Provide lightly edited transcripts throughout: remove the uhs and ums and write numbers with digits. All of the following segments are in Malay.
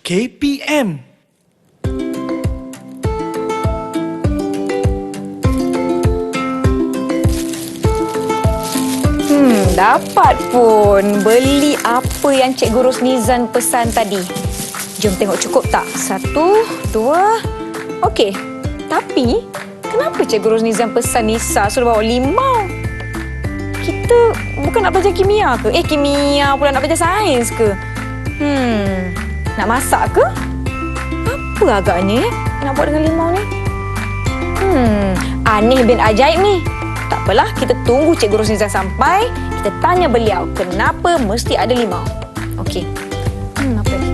KPM. Dapat pun. Beli apa yang Cikgu Rosnizan pesan tadi. Jom tengok cukup tak? 1, 2. Okey. Tapi, kenapa Cikgu Rosnizan pesan Nisa suruh bawa limau? Kita bukan nak belajar kimia ke? Kimia pula nak belajar sains ke? Nak masak ke? Apa agaknya nak buat dengan limau ni? Aneh bin ajaib ni. Tak apalah, kita tunggu Cikgu Rosnizan sampai. Kita tanya beliau kenapa mesti ada limau. Okey. Apa lagi?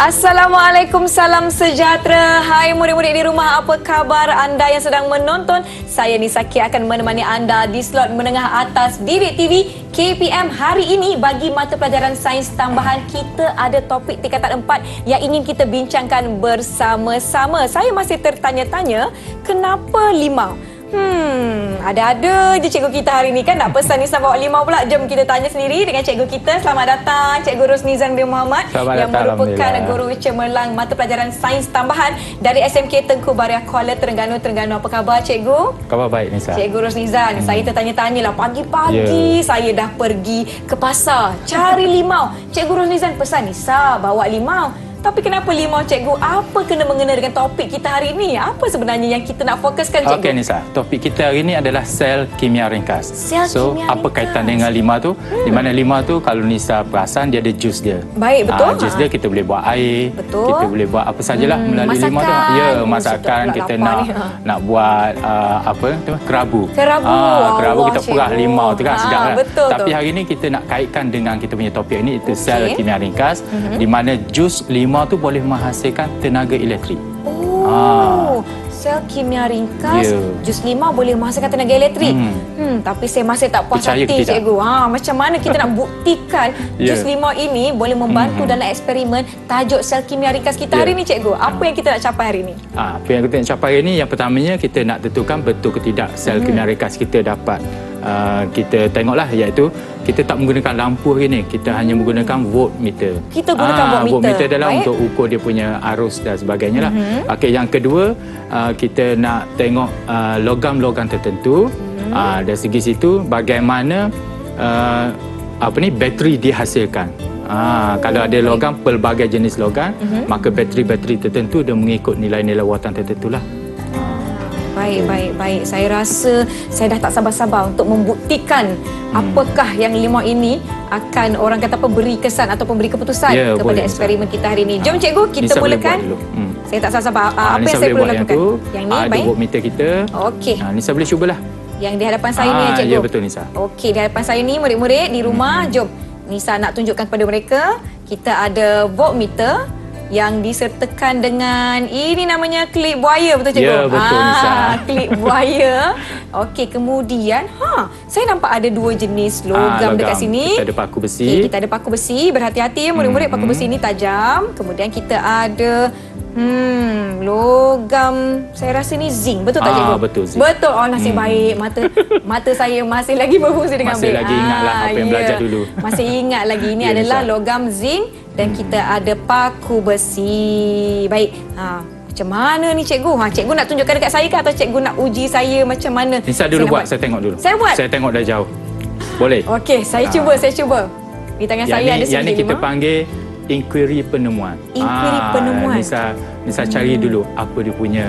Assalamualaikum, salam sejahtera. Hai murid-murid di rumah, apa khabar anda yang sedang menonton? Saya Nisa Kia akan menemani anda di slot menengah atas Didik TV KPM. Hari ini bagi mata pelajaran sains tambahan, kita ada topik tingkatan 4 yang ingin kita bincangkan bersama-sama. Saya masih tertanya-tanya, kenapa limau? Ada-ada je cikgu kita hari ni kan nak pesan Nisa bawa limau pula. Jom kita tanya sendiri dengan cikgu kita. Selamat datang Cikgu Rosnizan bin Muhammad yang merupakan guru cemerlang mata pelajaran sains tambahan dari SMK Tengku Baria Kuala Terengganu. Apa khabar cikgu? Khabar baik Nisa. Cikgu Rosnizan, saya tertanya-tanyalah pagi-pagi saya dah pergi ke pasar cari limau. Cikgu Rosnizan pesan Nisa bawa limau. Tapi kenapa limau cikgu? Apa kena-mengena dengan topik kita hari ini? Apa sebenarnya yang kita nak fokuskan cikgu? Okey Nisa, topik kita hari ini adalah sel kimia ringkas. Kimia apa ringkas. Kaitan dengan limau tu? Di mana limau tu kalau Nisa perasan dia ada jus dia. Baik, betul. Jus dia kita boleh buat air. Betul. Kita boleh buat apa sajalah melalui masakan. limau tu. Ya, masakan kita nak buat kerabu. Kerabu kita perah limau tu kan sedap kan. Betul. Tapi hari ini kita nak kaitkan dengan kita punya topik ini, itu sel kimia ringkas, di mana jus limau tu boleh menghasilkan tenaga elektrik. Sel kimia ringkas, jus limau boleh menghasilkan tenaga elektrik. Tapi saya masih tak puas hati cikgu. Macam mana kita nak buktikan jus limau ini boleh membantu dalam eksperimen tajuk sel kimia ringkas kita hari ini cikgu? Apa yang kita nak capai hari ini? Apa yang kita nak capai hari ini, yang pertamanya kita nak tentukan betul ke tidak sel kimia ringkas kita dapat kita tengoklah, iaitu kita tak menggunakan lampu hari ini, kita hanya menggunakan voltmeter. Kita gunakan voltmeter adalah untuk ukur dia punya arus dan sebagainya lah. Okey, yang kedua kita nak tengok logam-logam tertentu. Dari segi situ bagaimana bateri dihasilkan. Kalau ada logam, pelbagai jenis logam, maka bateri-bateri tertentu dia mengikut nilai-nilai watan tertentu lah. Baik. Saya rasa saya dah tak sabar-sabar untuk membuktikan apakah yang limau ini akan orang kata apa beri kesan atau beri keputusan kepada eksperimen kita hari ini. Jom cikgu, kita mulakan. Saya tak sabar. Apa yang saya perlu lakukan? Yang ni baik. Ada voltmeter kita. Okey. Nisa boleh cubalah. Yang di hadapan saya ni cikgu. Ya betul Nisa. Okey, di hadapan saya ni murid-murid di rumah. Jom Nisa nak tunjukkan kepada mereka. Kita ada voltmeter yang disertakan dengan ini namanya klip buaya, betul cikgu? Ya, betul Nisa. Klip buaya. Okey, kemudian saya nampak ada 2 jenis logam dekat sini. Kita ada paku besi. Okay, kita ada paku besi. Berhati-hati ya murid-murid, paku besi ini tajam. Kemudian kita ada logam, saya rasa ni zinc. Betul tak cikgu? Betul zinc. Betul. Nasib baik. Mata saya masih lagi berfungsi dengan baik. Masih lagi ingatlah apa yang belajar dulu. Masih ingat lagi. Ini adalah logam zinc. Dan kita ada paku besi. Baik. Macam mana ni cikgu? Cikgu nak tunjukkan dekat saya ke atau cikgu nak uji saya macam mana? Nisa dulu buat, saya tengok dulu. Saya buat? Saya tengok dah jauh. Boleh? Okey, saya cuba. Di tangan saya ada yang ni kita panggil inquiry penemuan. Inquiry penemuan. Nisa cari dulu apa dia punya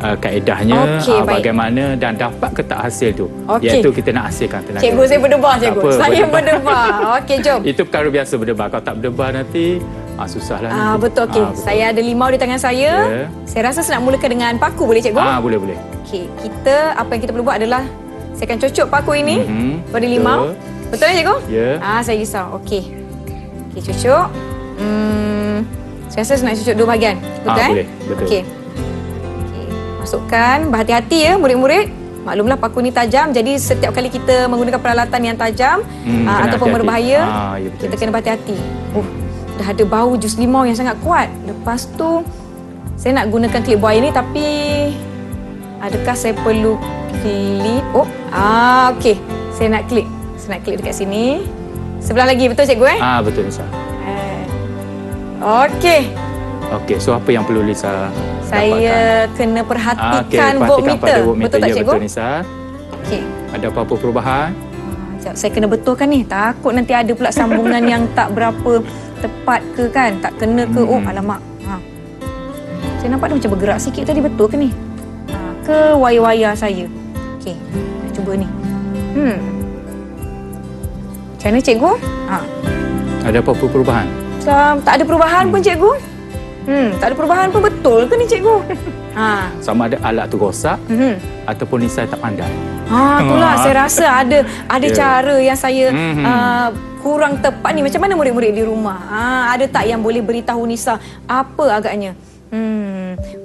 kaedahnya, bagaimana dan dapat ke tak hasil tu. Iaitu kita nak hasilkan tenaga. Cikgu, saya berdebar cikgu. Saya berdebar. Okey, jom. Itu perkara biasa berdebar. Kalau tak berdebar nanti susahlah. Betul. Okey. Saya ada limau di tangan saya. Saya rasa saya nak mulakan dengan paku, boleh cikgu? Boleh. Okey, apa yang kita perlu buat adalah saya akan cocok paku ini pada limau. Betul tak cikgu? Ya. Saya risau. Okey, cocok. Saya rasa nak cucuk dua bahagian. Betul Boleh, betul. Okey. Okey. Masukkan, berhati-hati ya murid-murid. Maklumlah paku ni tajam, jadi setiap kali kita menggunakan peralatan yang tajam kena ataupun hati-hati. berbahaya, Ya, betul. kita kena berhati-hati. Dah ada bau jus limau yang sangat kuat. Lepas tu saya nak gunakan klip buaya ni, tapi adakah saya perlu klip? Okey. Saya nak klip dekat sini. Sebelah lagi, betul cikgu Betul Lisa. Okey. Okey, so apa yang perlu Lisa Saya kena perhatikan voltmeter. Betul tak cikgu? Betul Lisa. Okey. Ada apa-apa perubahan? Sekejap, saya kena betulkan ni. Takut nanti ada pula sambungan yang tak berapa tepat ke kan? Tak kena ke? Alamak. Saya nampak dia macam bergerak sikit tadi. Betul ke ni? Ke wayar-wayar saya? Okey, nak cuba ni. Macam mana cikgu? Ada apa-apa perubahan? Tak ada perubahan pun cikgu. Tak ada perubahan pun, betul ke ni cikgu? Sama ada alat tu rosak ataupun Lisa tak pandai. Itulah saya rasa ada Ya. cara yang saya kurang tepat ni. Macam mana murid-murid di rumah? Ada tak yang boleh beritahu Nisa apa agaknya?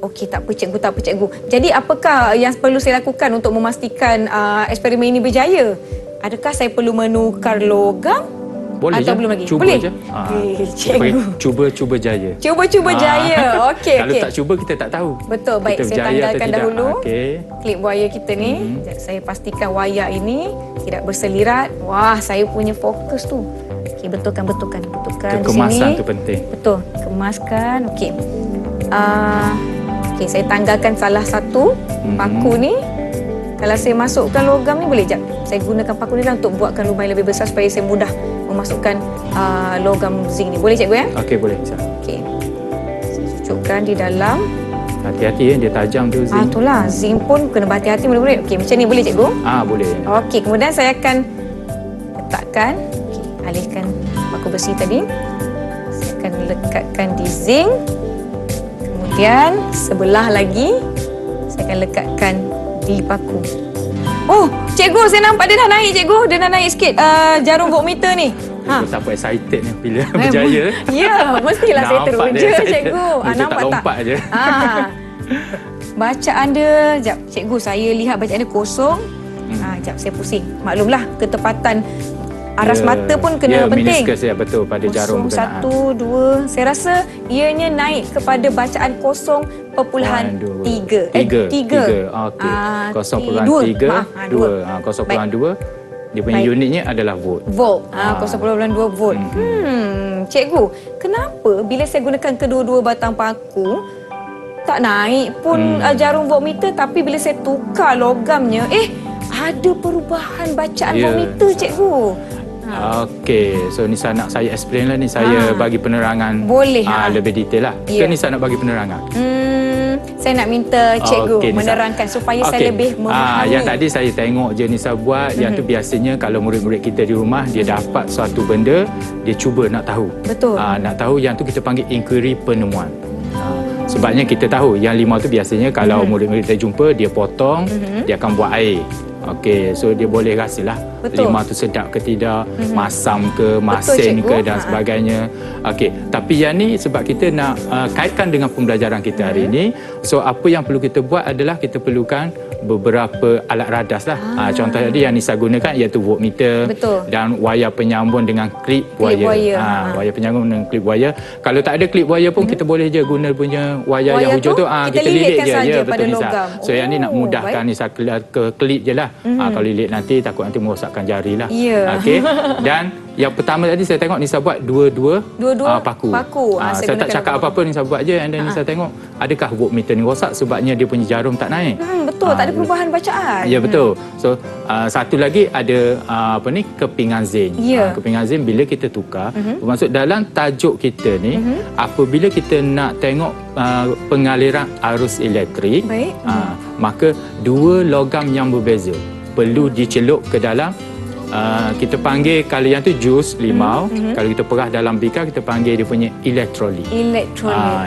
Okey, tak apa cikgu. Jadi apakah yang perlu saya lakukan untuk memastikan eksperimen ini berjaya? Adakah saya perlu menukar logam? Boleh Atau je. belum lagi? Cuba Boleh? je. Cikgu. Cuba jaya. Cuba jaya. Okey. Kalau tak cuba kita tak tahu. Betul, baik. Kita Saya berjaya atau tanggalkan tidak. dahulu Okey. klip buaya kita ni. Saya pastikan wayar ini tidak berselirat. Wah, saya punya fokus tu. Okey, betulkan di Kekemasan sini. tu penting. Betul, kemaskan. Okey. Okey, saya tanggalkan salah satu paku ni. Kalau saya masukkan logam ni boleh jap. Saya gunakan paku ni lah untuk buatkan lubang yang lebih besar supaya saya mudah memasukkan logam zinc ni. Boleh cikgu Okey, boleh Lisa. Okey. Saya cucukkan di dalam. Hati-hati dia tajam tu zinc. Itulah, zinc pun kena berhati-hati murid-murid. Okey, macam ni boleh cikgu? Boleh. Okey, kemudian saya akan letakkan, alihkan paku besi tadi. Saya akan lekatkan di zinc. Kemudian sebelah lagi saya akan lekatkan di paku. Cikgu, saya nampak dia dah naik cikgu. Dia dah naik sikit jarum voltmeter ni. Betapa excited ni bila berjaya. Ya, mestilah saya Nampak teruja dia excited. cikgu. Dia tak Nampak tak? lompat je. Bacaan dia, jap cikgu, saya lihat bacaan dia kosong. Jap saya pusing. Maklumlah ketepatan aras mata pun kena penting. Meniskus ya, betul pada jarum berkenaan. 1, 2. Saya rasa ianya naik kepada bacaan 0.3. 3. Okey. 0.3. 0.2. Dia punya unitnya adalah volt. 0.2 volt. Cikgu, kenapa bila saya gunakan kedua-dua batang paku tak naik pun jarum voltmeter, tapi bila saya tukar logamnya, ada perubahan bacaan voltmeter cikgu. Okey, so Nisa nak saya explain lah ni. Saya bagi penerangan Boleh, lebih detail lah. Ya. Ke Nisa nak bagi penerangan? Saya nak minta cikgu Okey, Nisa. menerangkan supaya saya lebih memahami. Yang tadi saya tengok je Nisa buat, yang tu biasanya kalau murid-murid kita di rumah, dia dapat suatu benda, dia cuba nak tahu. Betul. Nak tahu, yang tu kita panggil inquiry penemuan. Sebabnya kita tahu yang limau tu biasanya kalau murid-murid kita jumpa, dia potong, dia akan buat air. Okey, so dia boleh rasalah limau tu sedap ke tidak, masam ke, masin ke dan sebagainya. Okey, tapi yang ni sebab kita nak kaitkan dengan pembelajaran kita hari ini, so apa yang perlu kita buat adalah kita perlukan beberapa alat radas lah. Contoh tadi yang Nisa gunakan iaitu voltmeter. Betul. Dan wayar penyambung dengan klip buaya. Wayar penyambung dengan klip buaya. Kalau tak ada klip buaya pun kita boleh je guna punya wayar yang hujung tu, kita lilit je. Ya, betul Nisa. logam. So yang ni nak mudahkan Nisa ke klip je lah. Kalau lilit nanti takut nanti merosakkan jari lah. Ya. Okey. Dan yang pertama tadi saya tengok Nisa buat dua paku. Saya tak cakap apa-apa, Nisa buat je, and then Nisa tengok adakah voltmeter ni rosak sebabnya dia punya jarum tak naik. Betul, tak ada perubahan bacaan. Ya, betul. So satu lagi ada kepingan zinc. Kepingan zinc bila kita tukar, bermaksud dalam tajuk kita ni, apabila kita nak tengok pengaliran arus elektrik, maka dua logam yang berbeza perlu dicelup ke dalam, kita panggil kalau yang tu jus limau, kalau kita perah dalam bikar kita panggil dia punya elektrolit.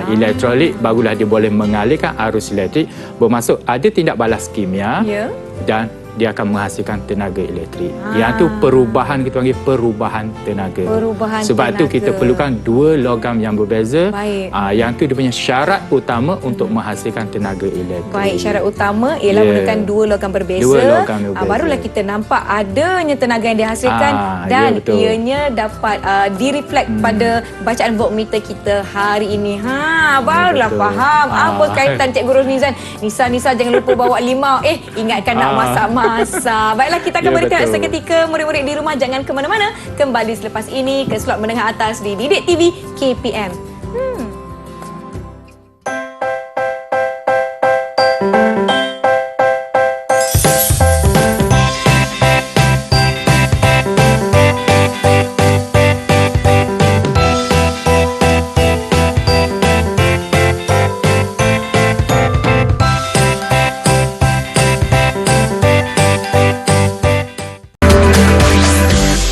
Elektrolit barulah dia boleh mengalirkan arus elektrik, bermaksud ada tindak balas kimia dan dia akan menghasilkan tenaga elektrik. Yang tu perubahan, kita panggil perubahan tenaga. Sebab tu kita perlukan dua logam yang berbeza. Yang tu dia punya syarat utama untuk menghasilkan tenaga elektrik. Baik, syarat utama ialah menggunakan dua logam berbeza. Dua logam berbeza. Barulah kita nampak adanya tenaga yang dihasilkan dan ianya dapat direflect pada bacaan voltmeter kita hari ini. Barulah faham apa kaitan Cikgu Rosnizan. Nisa jangan lupa bawa limau. Ingatkan nak masak-masak. Baiklah, kita akan berikan seketika. Murid-murid di rumah jangan ke mana-mana. Kembali selepas ini ke slot menengah atas di Didik TV KPM.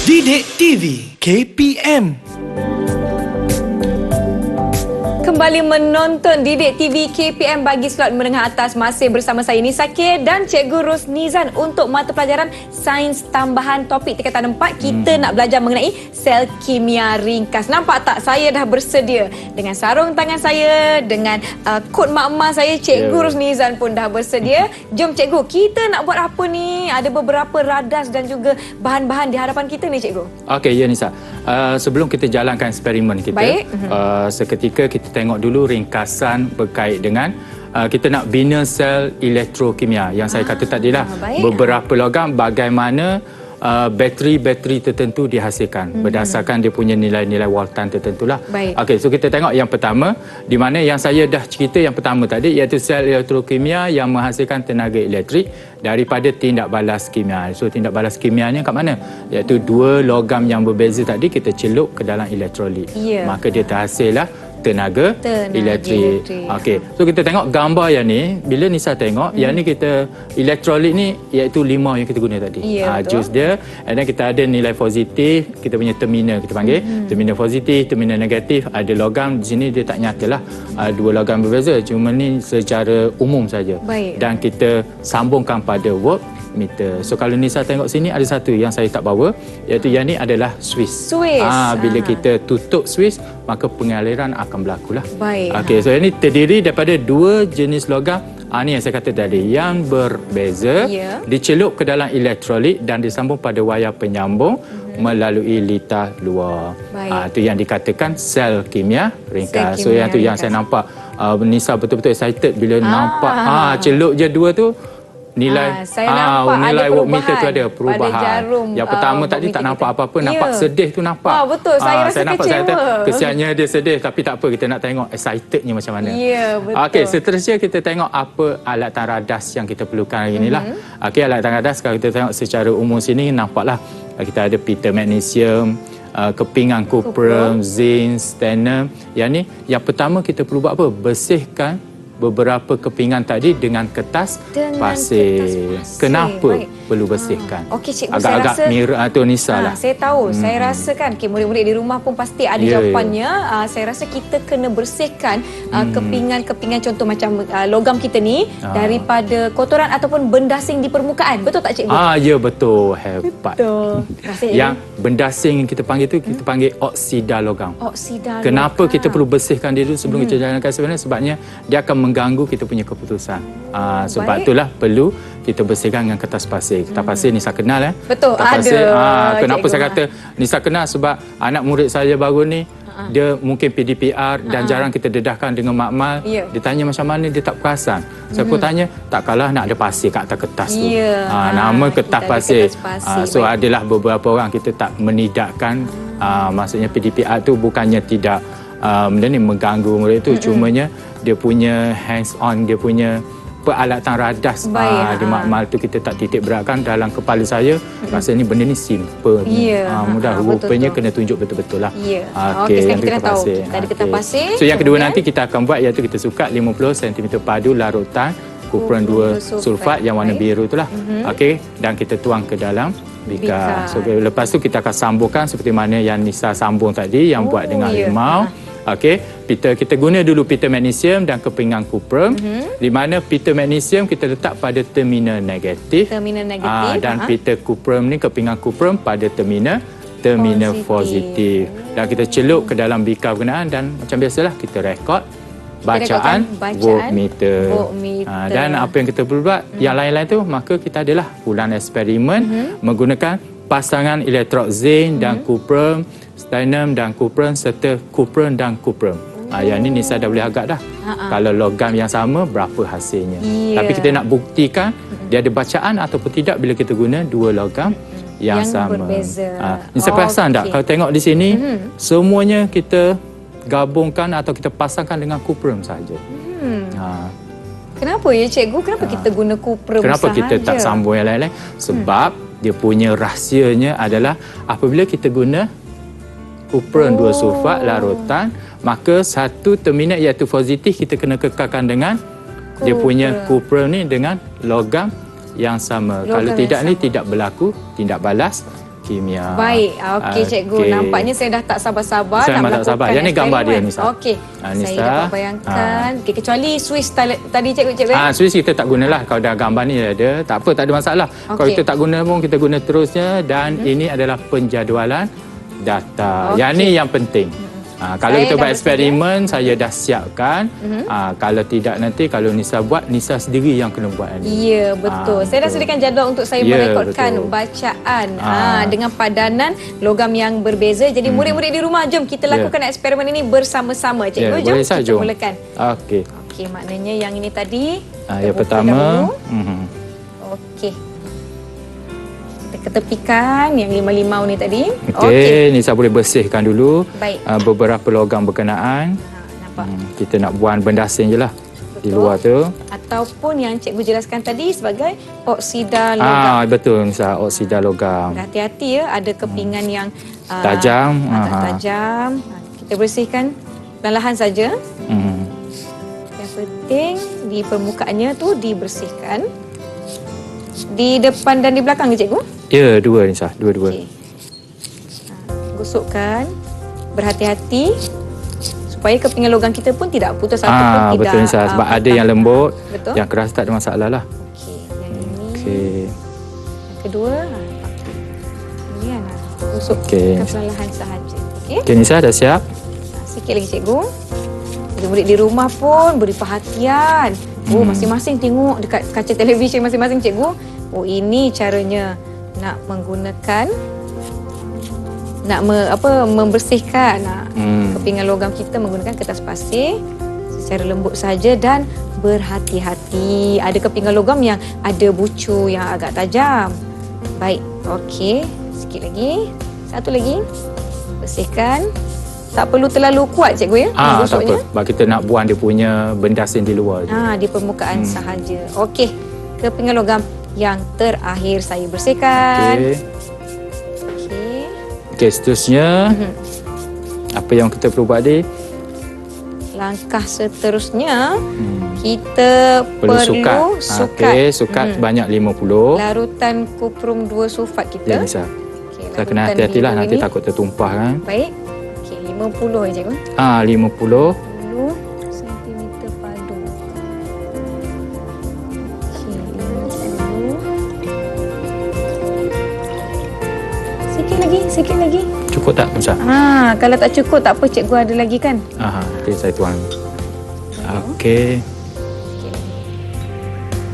Didik TV KPM. Kembali menonton Didik TV KPM bagi slot menengah atas. Masih bersama saya Nisa K dan Cikgu Rosnizan untuk mata pelajaran Sains Tambahan topik tingkatan 4. Kita nak belajar mengenai sel kimia ringkas. Nampak tak? Saya dah bersedia dengan sarung tangan saya, dengan kod mak-mak saya. Cikgu Rosnizan pun dah bersedia. Jom Cikgu, kita nak buat apa ni? Ada beberapa radas dan juga bahan-bahan di hadapan kita ni Cikgu. Okey, ya Nisa. Sebelum kita jalankan eksperimen kita, seketika kita tengok dulu ringkasan berkait dengan kita nak bina sel elektrokimia yang saya kata tadilah. Beberapa logam bagaimana bateri-bateri tertentu dihasilkan berdasarkan dia punya nilai-nilai voltan tertentulah. Okey, so kita tengok yang pertama, di mana yang saya dah cerita yang pertama tadi, iaitu sel elektrokimia yang menghasilkan tenaga elektrik daripada tindak balas kimia. So tindak balas kimianya kat mana? Iaitu dua logam yang berbeza tadi kita celup ke dalam elektrolit. Maka dia terhasillah tenaga elektrik. Okey. So kita tengok gambar yang ni, bila Nisa tengok, yang ni kita elektrolit ni iaitu limau yang kita guna tadi. Jus dia, and then kita ada nilai positif, kita punya terminal kita panggil, terminal positif, terminal negatif, ada logam di sini dia tak nyatalah dua logam berbeza, cuma ni secara umum saja. Dan kita sambungkan pada voltmeter. So kalau Nisa tengok sini ada satu yang saya tak bawa, iaitu yang ni adalah Swiss. Bila kita tutup Swiss, maka pengaliran akan berlakulah. Okey, so ini terdiri daripada dua jenis logam. Ini yang saya kata tadi, yang berbeza, dicelup ke dalam elektrolit dan disambung pada wayar penyambung melalui litar luar. Itu yang dikatakan sel kimia ringkas. So yang tu yang saya nampak Nisa betul-betul excited bila nampak celup je dua tu. Nilai nilai voltmeter tu ada perubahan. Yang pertama tadi tak nampak apa-apa, nampak sedih tu nampak. Betul, saya rasa nampak kecewa. Kesiannya dia sedih, tapi tak apa, kita nak tengok excitednya macam mana. Betul. Okey, seterusnya kita tengok apa alatan radas yang kita perlukan hari inilah. Okey, alatan radas kalau kita tengok secara umum sini nampaklah kita ada pita magnesium, kepingan kuprum, zinc, stannum. Yang ni yang pertama kita perlu buat apa? Bersihkan beberapa kepingan tadi dengan kertas pasir. Kenapa perlu bersihkan? Okey cikgu, agak-agak saya rasa mirror atau Nisa lah. Saya tahu, saya rasa kan murid-murid di rumah pun pasti ada jawapannya. Saya rasa kita kena bersihkan kepingan-kepingan contoh macam logam kita ni daripada kotoran ataupun bendasing di permukaan. Betul tak cikgu? Ya betul, hebat. Betul. Yang bendasing yang kita panggil tu kita panggil oksida logam. logam. Kenapa kita perlu bersihkan dia dulu sebelum kita jalankan sebenarnya? Sebabnya dia akan mengganggu kita punya keputusan. Sebab itulah perlu kita bersihkan dengan kertas pasir. Kertas pasir Nisa kenal Betul, kertas pasir. Kenapa cikgu, saya kata Nisa kenal? Sebab anak murid saya baru ni dia mungkin PDPR dan jarang kita dedahkan dengan makmal. Dia tanya macam mana, dia tak perasan. Saya pun tanya, tak kalah nak ada pasir kat atas kertas tu. Nama kertas pasir. So adalah beberapa orang kita tak menidakkan, maksudnya PDPR tu bukannya tidak mengganggu murid tu, cumanya dia punya hands on, dia punya peralatan radas di makmal tu kita tak titik beratkan dalam kepala saya. Rasanya benda ni simple, mudah. Rupanya kena tunjuk betul-betul lah. Okey, sekarang kita dah tahu kita ada kertas pasir. So yang kedua nanti kita akan buat iaitu kita sukat 50 cm padu larutan kupron 2 sulfat yang warna biru itulah. Okey, dan kita tuang ke dalam bika. So lepas tu kita akan sambungkan seperti mana yang Nisa sambung tadi yang buat dengan limau. Okey, kita guna dulu pita magnesium dan kepingan kuprum. Di mana pita magnesium kita letak pada terminal negatif. Terminal negatif. Dan pita kuprum ni, kepingan kuprum pada terminal positif. Dan kita celup ke dalam bikar berkenaan dan macam biasalah kita rekod bacaan voltmeter. Dan apa yang kita perlu buat, yang lain-lain tu, maka kita adalah ulang eksperimen menggunakan pasangan elektrod zinc dan kuprum, strontium dan kuprum serta kuprum dan kuprum. Yang ni Nisa dah boleh agak dah. Kalau logam yang sama, berapa hasilnya. Tapi kita nak buktikan dia ada bacaan ataupun tidak bila kita guna dua logam yang sama. Berbeza. Nisa perasan tak? Kalau tengok di sini, semuanya kita gabungkan atau kita pasangkan dengan kuprum saja. Kenapa ya cikgu? Kenapa kita guna kuprum sahaja? Kenapa kita tak sambung yang lain-lain? Sebab dia punya rahsianya adalah apabila kita guna kuprum dua sulfat larutan, maka satu terminal iaitu positif kita kena kekalkan dengan dia punya kuprum ni dengan logam yang sama. Kalau tidak ni tidak berlaku tindak balas kimia. Baik, okey cikgu. Nampaknya saya dah tak sabar-sabar nak melakukan Yang ni gambar dia Nisa. Okey. Saya dapat bayangkan. Okey, kecuali Swiss tadi cikgu. Swiss kita tak gunalah. Kalau dah gambar ni ada, tak apa, tak ada masalah. Kalau kita tak guna pun kita guna terusnya dan ini adalah penjadualan data. Yang ni yang penting. Kalau kita buat eksperimen, saya dah siapkan. Kalau tidak nanti, kalau Nisa buat, Nisa sendiri yang kena buat. Ya, betul. Saya dah sediakan jadual untuk saya merekodkan bacaan dengan padanan logam yang berbeza. Jadi murid-murid di rumah, jom kita lakukan eksperimen ini bersama-sama. Cikgu, jom kita mulakan. Okey. Okey, maknanya yang ini tadi. Yang pertama. Okey. Ketepikan yang limau-limau ni tadi. Okey, Nisa boleh bersihkan dulu. Baik. Beberapa logam berkenaan. Nampak. Kita nak buang benda asing je lah. Di luar tu. Ataupun yang cikgu jelaskan tadi sebagai oksida logam. Betul Nisa, oksida logam. Hati-hati ya, ada kepingan yang tajam. Tajam. Kita bersihkan perlahan saja. Yang penting di permukaannya tu dibersihkan. Di depan dan di belakang ke cikgu? Ya, dua Nisa, dua-dua. Okay. Gosokkan, berhati-hati supaya kepingan logam kita pun tidak putus ataupun tidak. Betul Nisa, sebab ada yang lembut, betul? Yang keras tak ada masalah lah. Okey, yang ini. Yang kedua, ini kan, gosokkan perlahan sahaja. Okey, Nisa dah siap? Sikit lagi cikgu. Murid-murid di rumah pun beri perhatian. Masing-masing tengok dekat kaca televisyen masing-masing cikgu. Ini caranya nak menggunakan membersihkan kepingan logam kita menggunakan kertas pasir secara lembut saja dan berhati-hati. Ada kepingan logam yang ada bucu yang agak tajam. Baik, okey. Sikit lagi. Satu lagi. Bersihkan. Tak perlu terlalu kuat cikgu ya? Tak apa. Sebab kita nak buang dia punya benda asing di luar je. Di permukaan sahaja. Okey. Kepingan logam yang terakhir saya bersihkan. Okey, seterusnya apa yang kita perlu buat ni? Langkah seterusnya kita perlu sukat. Sukat banyak 50. Larutan kuprum 2 sulfat kita. Ya, Nisa. Kita kena hati-hatilah nanti takut tertumpah kan. Baik. Okey, 50 je cikgu. 50. 10 cm padu. Okey, 50. Sikit lagi. Cukup tak Nisa? Kalau tak cukup tak apa, cikgu ada lagi kan? Okey, saya tuang. Okey.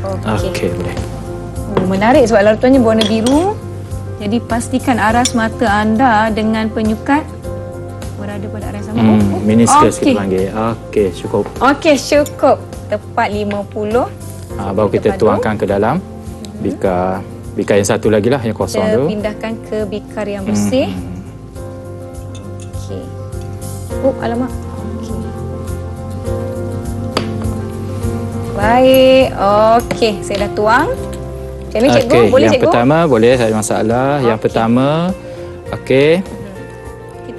Okey, boleh. Menarik sebab larutannya berwarna biru. Jadi pastikan aras mata anda dengan penyukat berada pada arah yang sama. Meniscus kita panggil. Okey, cukup. Okey, cukup. Tepat 50. Baru kita tuangkan ke dalam bikar. Bikar yang satu lagi lah, yang kosong tu. Kita pindahkan ke bikar yang bersih. Okey. Alamak. Okey. Baik. Okey, saya dah tuang. Macam ni cikgu, boleh yang cikgu? pertama boleh, tak ada masalah. Yang pertama, kita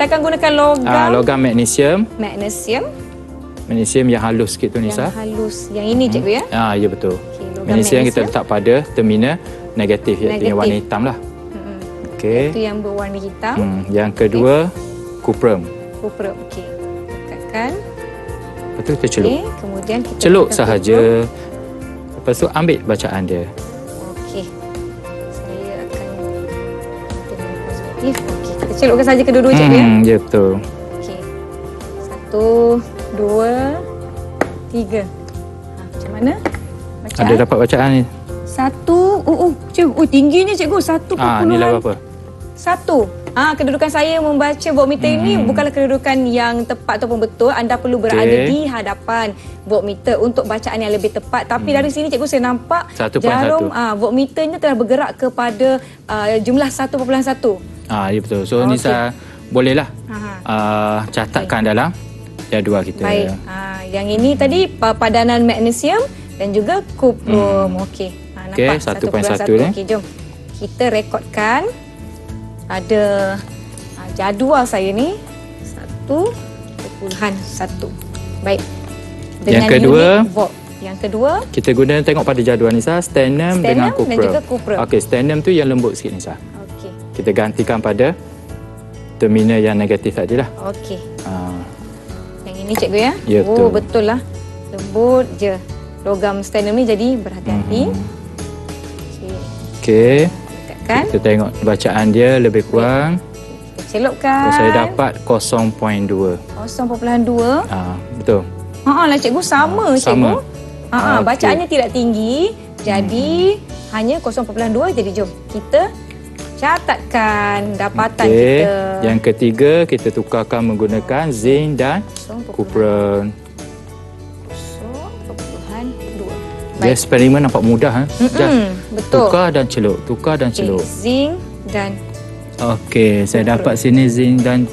akan gunakan logam. Logam magnesium. Magnesium yang halus sikit tu Nisa. Yang halus. Yang ini cikgu ya? Ya betul. Okay, magnesium kita letak pada terminal negatif, iaitu yang warna hitam lah. Itu yang berwarna hitam. Yang kedua, kuprum. Okey. Dekatkan. Lepas tu kita celup. Okey, kemudian kita Celup tekan sahaja. kuprum. Lepas tu ambil bacaan dia. Okey. Saya akan positif. Okey, kita celupkan saja kedua-dua cikgu ya. Ya betul. Okey. 1, 2, 3. Macam mana? Bacaan? Ada dapat bacaan ni? 1. Cikgu. Tingginya cikgu. 1.1. Nilai berapa? 1. Kedudukan saya membaca voltmeter ini bukanlah kedudukan yang tepat ataupun betul. Anda perlu berada di hadapan voltmeter untuk bacaan yang lebih tepat. Tapi dari sini cikgu saya nampak 1.1. jarum voltmeternya telah bergerak kepada jumlah 1.1. Ya betul. So Nisa bolehlah catatkan dalam jadual kita. Baik. Yang ini tadi padanan magnesium dan juga kuprum. Okey. Nampak 1.1 ni. Okey, jom kita rekodkan. Ada jadual saya ni 1.1. Baik. Yang kedua, unit volt. Yang kedua, kita guna tengok pada jadual Nisa, sternum dengan kuprum. dan juga kuprum. Okey, sternum tu yang lembut sikit Nisa. Okey. Kita gantikan pada terminal yang negatif tadilah. Okey. Yang ini cikgu ya. Ya, betul. Betul lah. Lembut je. Logam sternum ni jadi berhati-hati. Okey. Kan? Kita tengok bacaan dia lebih kurang. Kita celupkan. Saya dapat 0.2. 0.2. Betul. Lah cikgu sama cikgu. Sama. Bacaannya tidak tinggi. Jadi hanya 0.2. Jadi jom kita catatkan dapatan kita. Yang ketiga kita tukarkan menggunakan zinc dan kuprum. 0.2. Dia eksperimen nampak mudah. Betul. Tukar dan celup. Zinc dan Okey, saya dapat sini zinc dan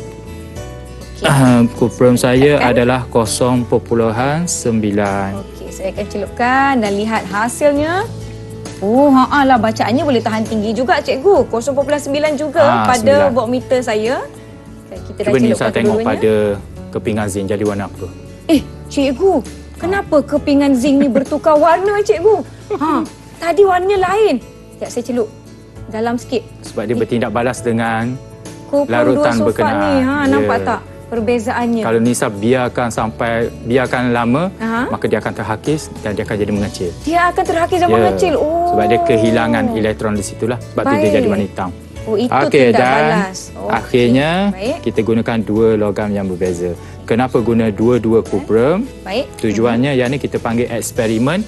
kuprum saya adalah 0.9. Okey, saya akan celupkan dan lihat hasilnya. Lah bacaannya boleh tahan tinggi juga cikgu. 0.9 juga pada voltmeter saya. Kita dah cuba Nisa celupkan tengok kedua-duanya. pada kepingan zinc jadi warna apa. Cikgu, kenapa kepingan zinc ni bertukar warna cikgu? Tadi warna lain. Sekejap saya celup dalam sikit. Sebab dia bertindak balas dengan Kuprum larutan dua sulfat berkenaan. ni. Nampak tak perbezaannya? Kalau Nisa biarkan lama, maka dia akan terhakis dan dia akan jadi mengecil. Dia akan terhakis dan mengecil. Sebab dia kehilangan elektron di situlah. Sebab tu dia jadi warna hitam. Itu Okey, tidak dan balas. akhirnya Baik. kita gunakan dua logam yang berbeza. Kenapa guna dua-dua kuprum? Baik. Tujuannya yang ni kita panggil eksperimen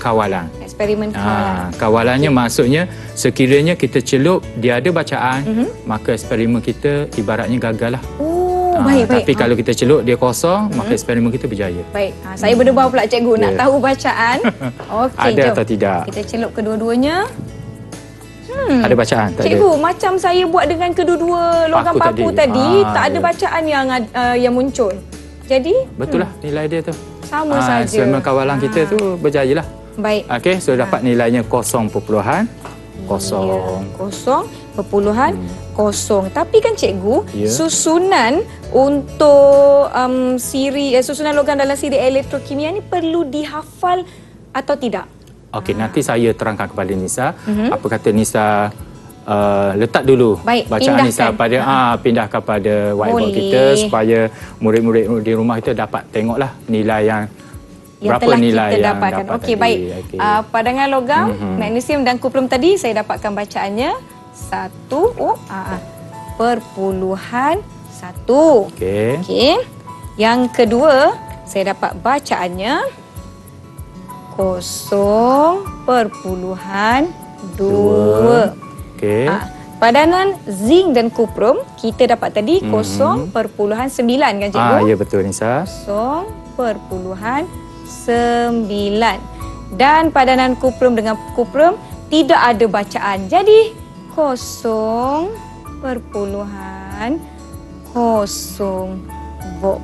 kawalan. Eksperimen kawalan. Kawalannya maksudnya sekiranya kita celup dia ada bacaan, maka eksperimen kita ibaratnya gagal lah. Baik. Tapi kalau kita celup dia kosong, maka eksperimen kita berjaya. Baik. Saya berdebar pula cikgu nak tahu bacaan. Okey, Ada jom. atau tidak? Kita celup kedua-duanya. Ada bacaan? Tak Cikgu, macam saya buat dengan kedua-dua logam paku tadi, tak ada ya. bacaan yang muncul. Jadi, betul lah nilai dia tu. sama saja. Eksperimen kawalan kita tu berjaya lah. Baik. Okey, so dapat nilainya 0.0. Tapi kan cikgu, Ya. susunan untuk susunan logam dalam siri elektrokimia ni perlu dihafal atau tidak? Okey, nanti saya terangkan kepada Nisa. Apa kata Nisa letak dulu Baik, bacaan Nisa pindahkan. pada pindahkan pada whiteboard Boleh. kita supaya murid-murid di rumah kita dapat tengoklah nilai yang berapa telah nilai kita yang dapatkan. dapat Okey, tadi. baik. Okey. Padangan logam, magnesium dan kuprum tadi saya dapatkan bacaannya 1.1. Okey. Okey. Yang kedua, saya dapat bacaannya 0.2. Okey. Padanan zinc dan kuprum kita dapat tadi 0.9 kan cikgu? Ya betul Nisa. 0.9. Dan padanan kuprum dengan kuprum tidak ada bacaan. Jadi 0.0 volt.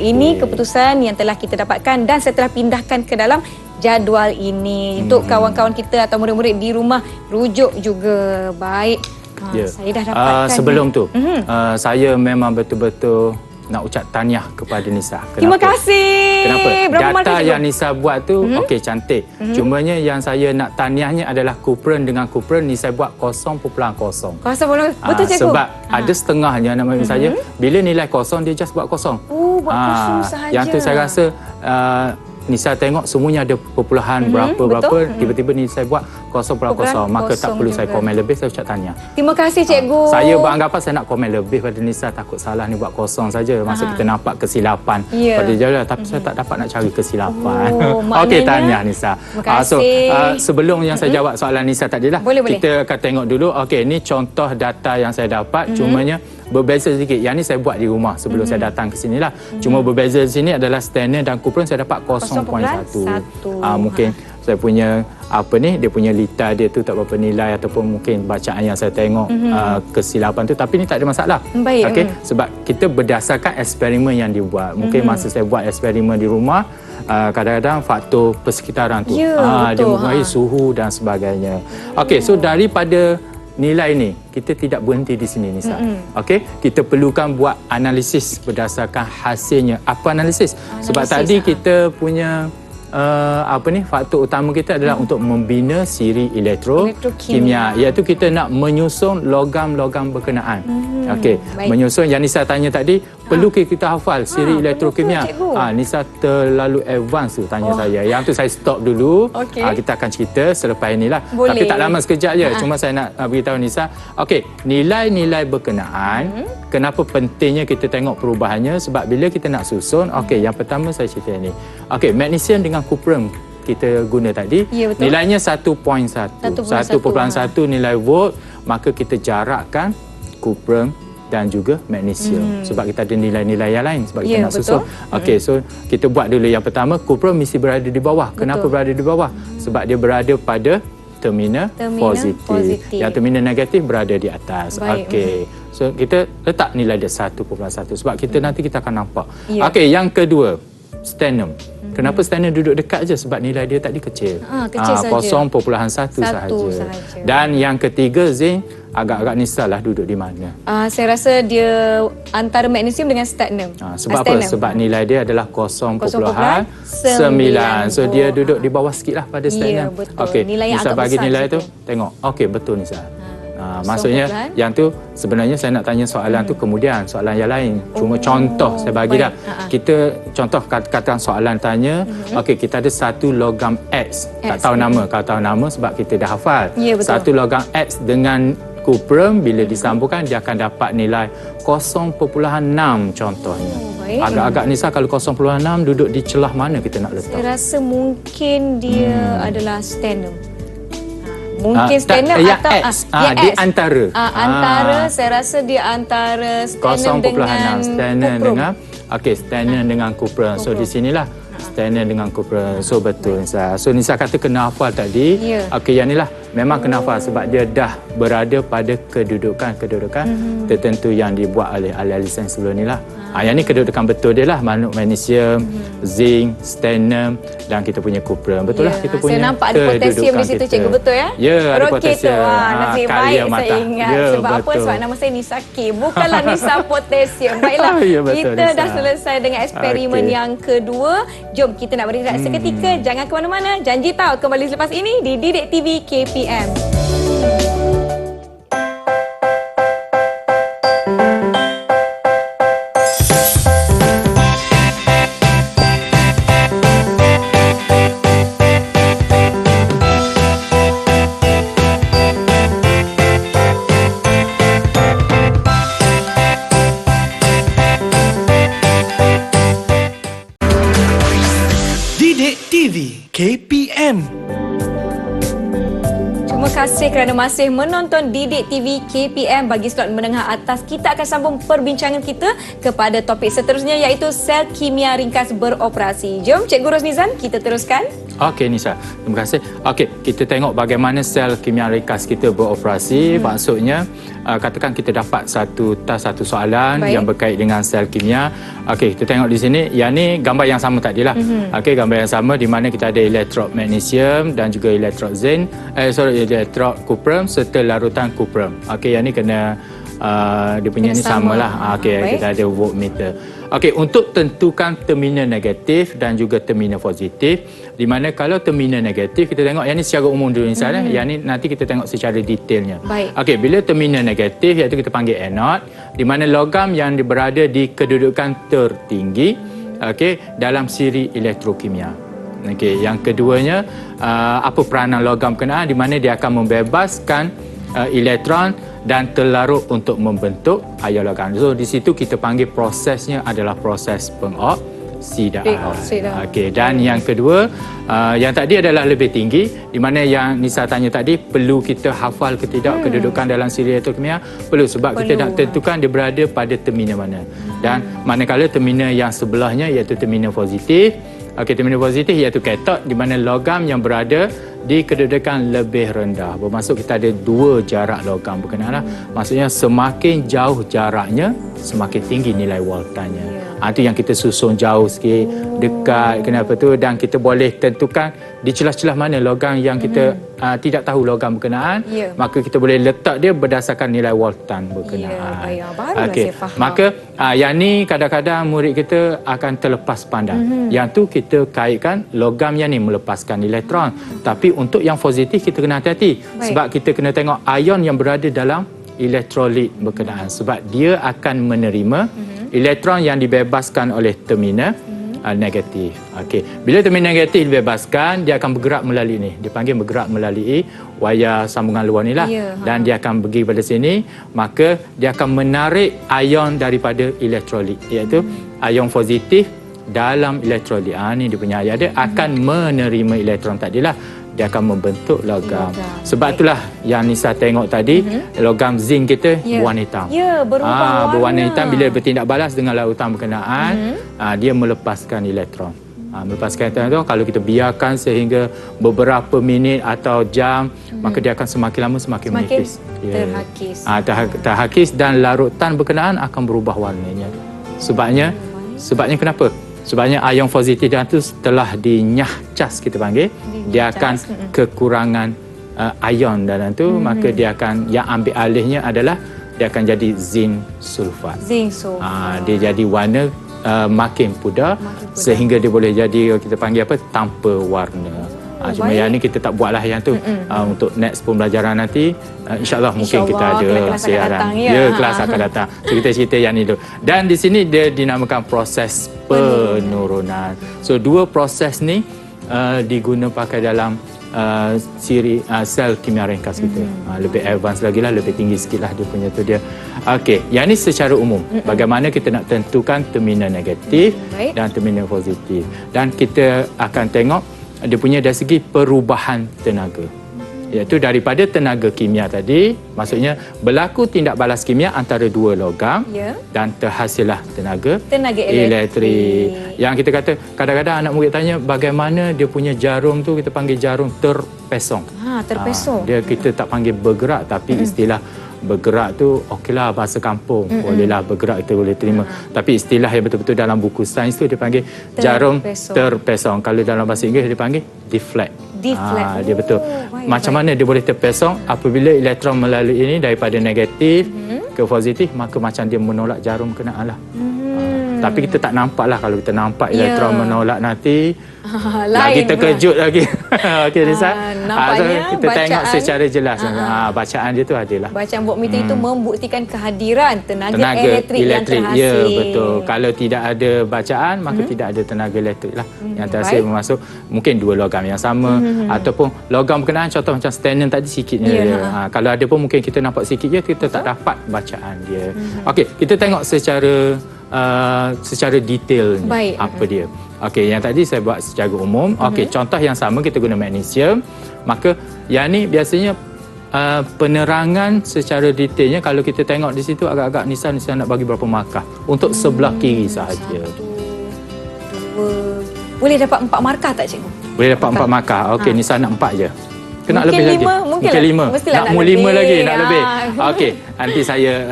Ini keputusan yang telah kita dapatkan dan saya telah pindahkan ke dalam jadual ini. Untuk kawan-kawan kita atau murid-murid di rumah rujuk juga. Baik. Saya dah dapatkan. Sebelum tu, saya memang betul-betul nak ucap tahniah kepada Nisa. Kenapa? Terima kasih. Kenapa? Berapa markah Data cikgu? yang Nisa buat tu okey cantik. Cumanya yang saya nak tahniahnya adalah kuprum dengan kuprum Nisa buat 0.0. Betul cikgu? Sebab ada setengahnya nama saya bila nilai kosong dia just buat kosong. Buat kosong sahaja. Yang tu saya rasa Nisa tengok semuanya ada perpuluhan berapa, tiba-tiba ni saya buat 0.0, maka tak perlu saya komen lebih, saya ucap tanya. Terima kasih cikgu. Saya beranggapan saya nak komen lebih pada Nisa, takut salah ni buat kosong saja. Maksud kita nampak kesilapan pada jalan, tapi saya tak dapat nak cari kesilapan. Okey, tanya Nisa. Terima kasih. Sebelum yang saya jawab soalan Nisa tadi lah, kita akan tengok dulu. Okey, ni contoh data yang saya dapat, cumanya berbeza sedikit. Yang ni saya buat di rumah sebelum saya datang ke sini lah. Cuma berbeza di sini adalah standard dan Cuprum saya dapat 0.1. Mungkin saya punya dia punya lita dia tu tak berapa nilai, ataupun mungkin bacaan yang saya tengok kesilapan tu, tapi ni tak ada masalah. Okey, sebab kita berdasarkan eksperimen yang dibuat. Mungkin masa saya buat eksperimen di rumah, kadang-kadang faktor persekitaran tu dia mempengaruhi suhu dan sebagainya. Okey, so daripada nilai ni kita tidak berhenti di sini, Nisa. Okey, kita perlukan buat analisis berdasarkan hasilnya. Apa analisis? Sebab tadi kita punya faktor utama kita adalah untuk membina siri elektrokimia, iaitu kita nak menyusun logam-logam berkenaan. Okey, menyusun yang Nisa tanya tadi, perlu kita hafal siri elektrokimia. Nisa terlalu advance tu tanya saya. Yang tu saya stop dulu. Kita akan cerita selepas inilah. Tapi tak lama, sekejap je. Cuma saya nak beritahu Nisa. Okey, nilai-nilai berkenaan, kenapa pentingnya kita tengok perubahannya? Sebab bila kita nak susun, okey, yang pertama saya cerita ni. Okey, magnesium dengan Cuprum kita guna tadi, nilainya 1.1 nilai volt, maka kita jarakkan Cuprum dan juga magnesium sebab kita ada nilai-nilai yang lain sebab kita nak susun. Okey, so kita buat dulu yang pertama. Cuprum mesti berada di bawah. Kenapa berada di bawah? Sebab dia berada pada terminal positif. Yang terminal negatif berada di atas. Okey. So kita letak nilai dia 1.1 sebab nanti kita akan nampak. Okey, yang kedua, sternum. Kenapa sternum duduk dekat je? Sebab nilai dia tadi kecil. 0.1 sahaja. Dan yang ketiga, zinc, agak-agak Nisa lah duduk di mana? Saya rasa dia antara magnesium dengan sternum. Sebab apa? Sebab nilai dia adalah 0.9. So dia duduk di bawah sikit lah pada sternum. Okey, Nisa bagi nilai tu, tengok. Okey, betul Nisa. Maksudnya yang tu sebenarnya saya nak tanya soalan tu kemudian, soalan yang lain. Cuma contoh saya bagi dah. Kita contoh katakan soalan tanya, okey, kita ada satu logam X. Tak tahu nama. Kalau tahu nama sebab kita dah hafal. Satu logam X dengan Cuprum bila disambungkan dia akan dapat nilai 0.6 contohnya. Agak-agak Nisa, kalau 0.6 duduk di celah mana kita nak letak? Saya rasa mungkin dia adalah sternum. Mungkin sternum atau X. Di antara. Saya rasa dia antara sternum dengan Cuprum. Sternum dengan Cuprum. So di sinilah sternum dengan Cuprum. So betul Nisa. So Nisa kata kena hafal tadi. Okey, yang inilah memang kena hafal sebab dia dah berada pada kedudukan tertentu yang dibuat oleh ahli-ahli sains sebelum ni lah. Yang ni kedudukan betul dia lah, magnesium, zinc, sternum dan kita punya Cuprum. Betul lah kita punya. Saya nampak ada potasium di situ, cikgu, betul ya? Ya, ada potasium. Nasib baik saya ingat. Sebab apa? Sebab nama saya Nisa K. Bukanlah Nisa Potasium. Baiklah, kita dah selesai dengan eksperimen yang kedua. Jom kita nak berehat seketika. Jangan ke mana-mana. Janji tahu kembali selepas ini di Didik TV KPM. Didik TV KPM. Terima kasih kerana masih menonton Didik TV KPM. Bagi slot menengah atas, kita akan sambung perbincangan kita kepada topik seterusnya iaitu sel kimia ringkas beroperasi. Jom Cikgu Rosnizan, kita teruskan. Okey Nisa, terima kasih. Okey, kita tengok bagaimana sel kimia ringkas kita beroperasi. Maksudnya, katakan kita dapat satu soalan yang berkait dengan sel kimia. Okey, kita tengok di sini. Yang ni gambar yang sama tadilah. Okey, gambar yang sama di mana kita ada elektrod magnesium dan juga elektrod zinc. Elektrod Cuprum serta larutan Cuprum. Okey, yang ni kena dia punya ni samalah. Okey, kita ada voltmeter. Okey, untuk tentukan terminal negatif dan juga terminal positif, di mana kalau terminal negatif kita tengok yang ni secara umum dulu misalnya, yang ni nanti kita tengok secara detailnya. Okey, bila terminal negatif iaitu kita panggil anode, di mana logam yang berada di kedudukan tertinggi okey, dalam siri elektrokimia. Okey, yang keduanya apa peranan logam berkenaan di mana dia akan membebaskan elektron dan terlarut untuk membentuk ion logam. So di situ kita panggil prosesnya adalah proses pengoksidaan. Okey, dan yang kedua yang tadi adalah lebih tinggi di mana yang Nisa tanya tadi perlu kita hafal ke tidak kedudukan dalam siri elektrokimia, perlu sebab kita nak tentukan dia berada pada terminal mana. Dan manakala terminal yang sebelahnya iaitu terminal positif. Okey, terminal positif iaitu katot di mana logam yang berada di kedudukan lebih rendah. Bermaksud kita ada dua jarak logam berkenaan. Maksudnya semakin jauh jaraknya, semakin tinggi nilai voltanya. Itu yang kita susun jauh sikit, dekat, kenapa tu, dan kita boleh tentukan di celah-celah mana logam yang kita tidak tahu logam berkenaan, maka kita boleh letak dia berdasarkan nilai voltan berkenaan. Okey, maka yang ni kadang-kadang murid kita akan terlepas pandang. Yang tu kita kaitkan logam yang ni melepaskan elektron. Tapi untuk yang positif kita kena hati-hati. Sebab kita kena tengok ion yang berada dalam elektrolit berkenaan. Sebab dia akan menerima elektron yang dibebaskan oleh terminal negatif. Okey. Bila terminal negatif dibebaskan, dia akan bergerak melalui ni. Dipanggil bergerak melalui wayar sambungan luar ni lah. Dan dia akan pergi pada sini, maka dia akan menarik ion daripada elektrolit, iaitu ion positif dalam elektrolit. Ni dia punya ayat dia akan menerima elektron tadilah. Dia akan membentuk logam. Sebab itulah yang Nisa tengok tadi, logam zinc kita berwarna hitam. Berubah warna. Berwarna hitam bila bertindak balas dengan lautan berkenaan, dia melepaskan elektron. Melepaskan elektron itu kalau kita biarkan sehingga beberapa minit atau jam, maka dia akan semakin lama semakin menipis. Terhakis dan larutan berkenaan akan berubah warnanya. Sebabnya kenapa? Sebabnya ion positif dan itu setelah dinyah cas kita panggil, dia akan kekurangan ion dalam tu, maka dia akan yang ambil alihnya adalah dia akan jadi zinc sulfat. Dia jadi warna makin pudar sehingga dia boleh jadi kita panggil apa, tanpa warna. Cuma yang ni kita tak buatlah yang tu. Untuk next pembelajaran nanti insya-Allah mungkin kita ada siaran. Kelas akan datang. So, kita cerita yang ni dulu. Dan di sini dia dinamakan proses penurunan. So dua proses ni diguna pakai dalam siri sel kimia ringkas kita. Lebih advance lagi lah, lebih tinggi sikit lah dia punya tu dia. Okey, yang ni secara umum. Bagaimana kita nak tentukan terminal negatif dan terminal positif. Dan kita akan tengok dia punya dari segi perubahan tenaga. Iaitu daripada tenaga kimia tadi, maksudnya berlaku tindak balas kimia antara dua logam dan terhasillah tenaga elektrik. Yang kita kata, kadang-kadang anak murid tanya bagaimana dia punya jarum tu, kita panggil jarum terpesong. Terpesong. Dia kita tak panggil bergerak, tapi istilah bergerak tu okeylah bahasa kampung, bolehlah bergerak kita boleh terima. Tapi istilah yang betul-betul dalam buku sains tu dia panggil jarum terpesong. Kalau dalam bahasa Inggeris dia panggil deflect. Dia betul. Macam mana dia boleh terpesong? Apabila elektron melalui ini daripada negatif ke positif, maka macam dia menolak jarum kenaan lah. Tapi kita tak nampak lah. Kalau kita nampak elektron menolak nanti lagi terkejut lagi. Okey, Nisa. Nampaknya kita tengok secara jelas. Bacaan dia tu adalah. Bacaan voltmeter itu membuktikan kehadiran tenaga elektrik yang terhasil. Ya, betul. Kalau tidak ada bacaan, maka tidak ada tenaga elektrik lah. Yang terhasil bermaksud mungkin dua logam yang sama. Ataupun logam berkenaan, contoh macam stannum tadi sikitnya dia. Kalau ada pun mungkin kita nampak sikit je, kita tak dapat bacaan dia. Okey, kita tengok secara detail apa dia. Okey, yang tadi saya buat secara umum. Okey, contoh yang sama kita guna magnesium. Maka yang ni biasanya penerangan secara detailnya kalau kita tengok di situ agak-agak Nisa nak bagi berapa markah untuk sebelah kiri sahaja. 1, 2. Boleh dapat 4 markah tak, cikgu? Boleh dapat 4 markah. Okey, Nisa nak 4 je. Kena mungkin lebih 5, lagi. Mungkin 5. Nak mu 5 lagi, nak lebih. Okey, nanti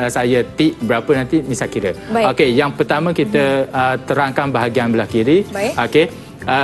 saya tik berapa nanti Nisa kira. Okey, yang pertama kita terangkan bahagian belah kiri. Okey.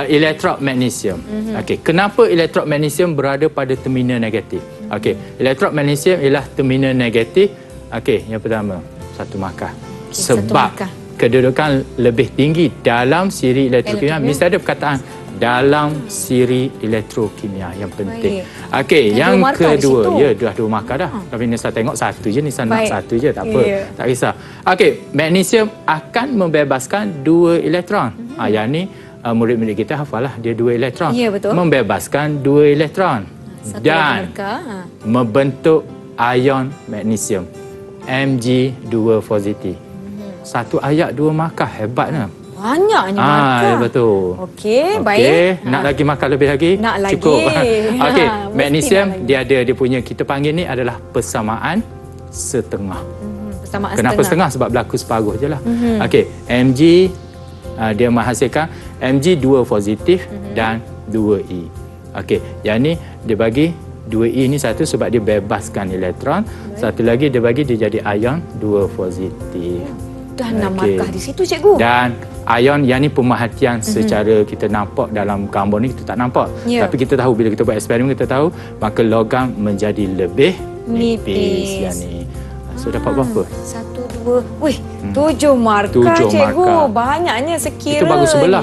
Elektrod magnesium. Okey, kenapa elektrod magnesium berada pada terminal negatif? Okey, elektrod magnesium ialah terminal negatif. Okey, yang pertama, 1 markah. Sebab kedudukan lebih tinggi dalam siri elektrokimia, mesti ada perkataan dalam siri elektrokimia yang penting. Baik. Okey, Dah yang dua markah di kedua, situ. ya dah 2 markah dah. Tapi Nisa tengok satu je, Nisa nak Baik. satu je, tak apa. Ya. Tak kisah. Okey, magnesium akan membebaskan 2 elektron. Yang ni murid-murid kita hafal lah, dia 2 elektron. Ya, betul. Membebaskan 2 elektron. Satu Dan markah. membentuk ion magnesium Mg2 positif. Satu ayat 2 markah, hebatnya. Banyaknya markah. Ya, betul. Okey, baik. Nak lagi markah lebih lagi? Nak lagi. Cukup. Okey, Mesti magnesium nak lagi. dia ada dia punya, kita panggil ni adalah persamaan setengah. Persamaan Kenapa setengah? Sebab berlaku separuh je lah. Okey, Mg dia menghasilkan Mg2 positif dan 2E. Okey, yang ni dia bagi 2E ni satu sebab dia bebaskan elektron. Satu lagi dia bagi dia jadi ion 2 positif. Dah 6 Okey. markah di situ, cikgu. Dan ion yang ni pemerhatian secara kita nampak dalam gambar ni kita tak nampak. Ya. Tapi kita tahu bila kita buat eksperimen kita tahu maka logam menjadi lebih Nipis. yang ni. So dapat berapa? 1, 2, wih, 7 markah, 7 cikgu. markah. Banyaknya sekiranya. Itu bagus sebelah.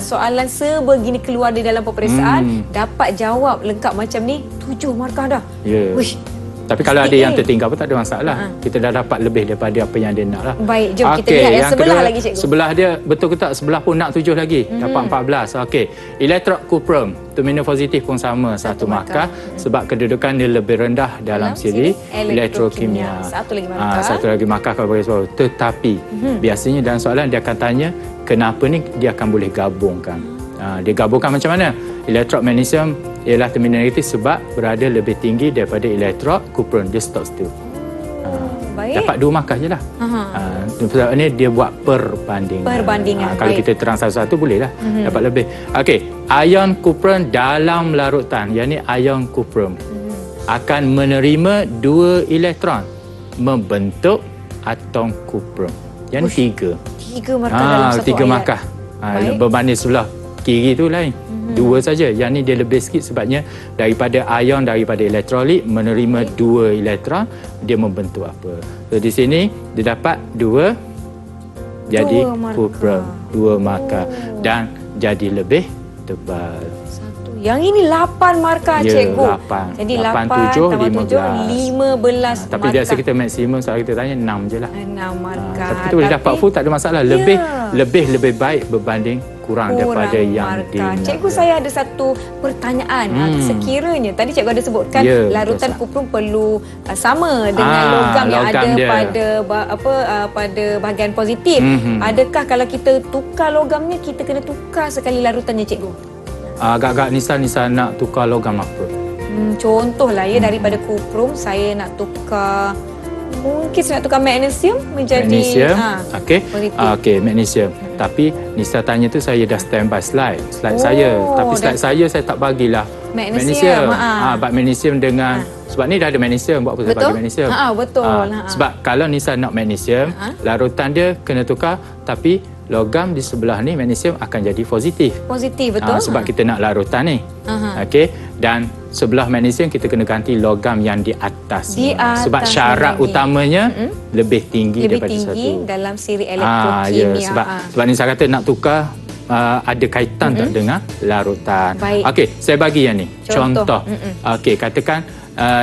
Soalan sebegini keluar di dalam peperiksaan, dapat jawab lengkap macam ni, 7 markah dah. Ya. Wih, Tapi kalau ada Mesti yang A. tertinggal pun tak ada masalah. Kita dah dapat lebih daripada apa yang dia nak lah. Baik, jom kita Okey, lihat yang sebelah lagi, cikgu. Sebelah dia, betul ke tak? Sebelah pun nak 7 lagi. Dapat 14. Okey. Elektrod kuprum, terminal positif pun sama, satu markah. Sebab kedudukan dia lebih rendah dalam siri elektrokimia. Satu lagi markah. Satu lagi markah kalau bagi soal. Tetapi, biasanya dalam soalan dia akan tanya, kenapa ni dia akan boleh gabungkan. Dia gabungkan macam mana? Elektrod magnesium ialah terminal negatif sebab berada lebih tinggi daripada elektrod kuprum. Dia stop situ. Baik. Dapat 2 markah je lah. Sebab ni dia buat perbandingan. Kalau Baik. kita terang satu-satu boleh lah. Dapat lebih. Okey. Ion kuprum dalam larutan. Yang ni ion kuprum. Akan menerima 2 elektron. Membentuk atom kuprum. Yang ni 3. 3 markah dalam satu 3 ayat. markah. Baik. Berbanding sebelah kiri tu lain. 2 saja. Yang ni dia lebih sikit sebabnya daripada ion, daripada elektrolit menerima 2 elektron, dia membentuk apa. So di sini dia dapat 2 jadi 2 markah. kuprum, 2 markah dan jadi lebih tebal. Yang ini 8 markah, Ya, cikgu. 8. Jadi 8, 8 7, tambah 7, 15 Tapi biasa kita maksimum kalau kita tanya 6 je lah. 6 markah. Tapi kita boleh dapat full, tak ada masalah. Lebih lebih baik berbanding kurang daripada yang markah. di. Cikgu, saya ada satu pertanyaan. Sekiranya tadi cikgu ada sebutkan Ya, larutan betul. kuprum perlu sama dengan logam yang logam ada dia. pada bahagian positif. Adakah kalau kita tukar logamnya kita kena tukar sekali larutannya, cikgu? Agak-agak Nisa nak tukar logam apa? Contohlah daripada kuprum saya nak tukar, mungkin saya nak tukar magnesium menjadi Magnesium. Okey. positif. Okey, magnesium. Tapi Nisa tanya tu saya dah standby slide Oh, saya. Tapi slide dah- saya tak bagilah Magnesium, Bab magnesium dengan sebab ni dah ada magnesium, buat apa saya Betul? bagi magnesium? Betul. Sebab kalau Nisa nak magnesium, larutan dia kena tukar, tapi logam di sebelah ni magnesium akan jadi positif. Positif, betul. Sebab kita nak larutan ni. Okey, dan sebelah magnesium kita kena ganti logam yang di atas. Di atas sebab syarat lagi. utamanya lebih tinggi lebih daripada tinggi satu. dalam siri Ya, elektrokimia. sebab Nisa kata nak tukar ada kaitan tak dengan larutan. Baik. Okey, saya bagi yang ni. Contoh. Contoh. Okey, katakan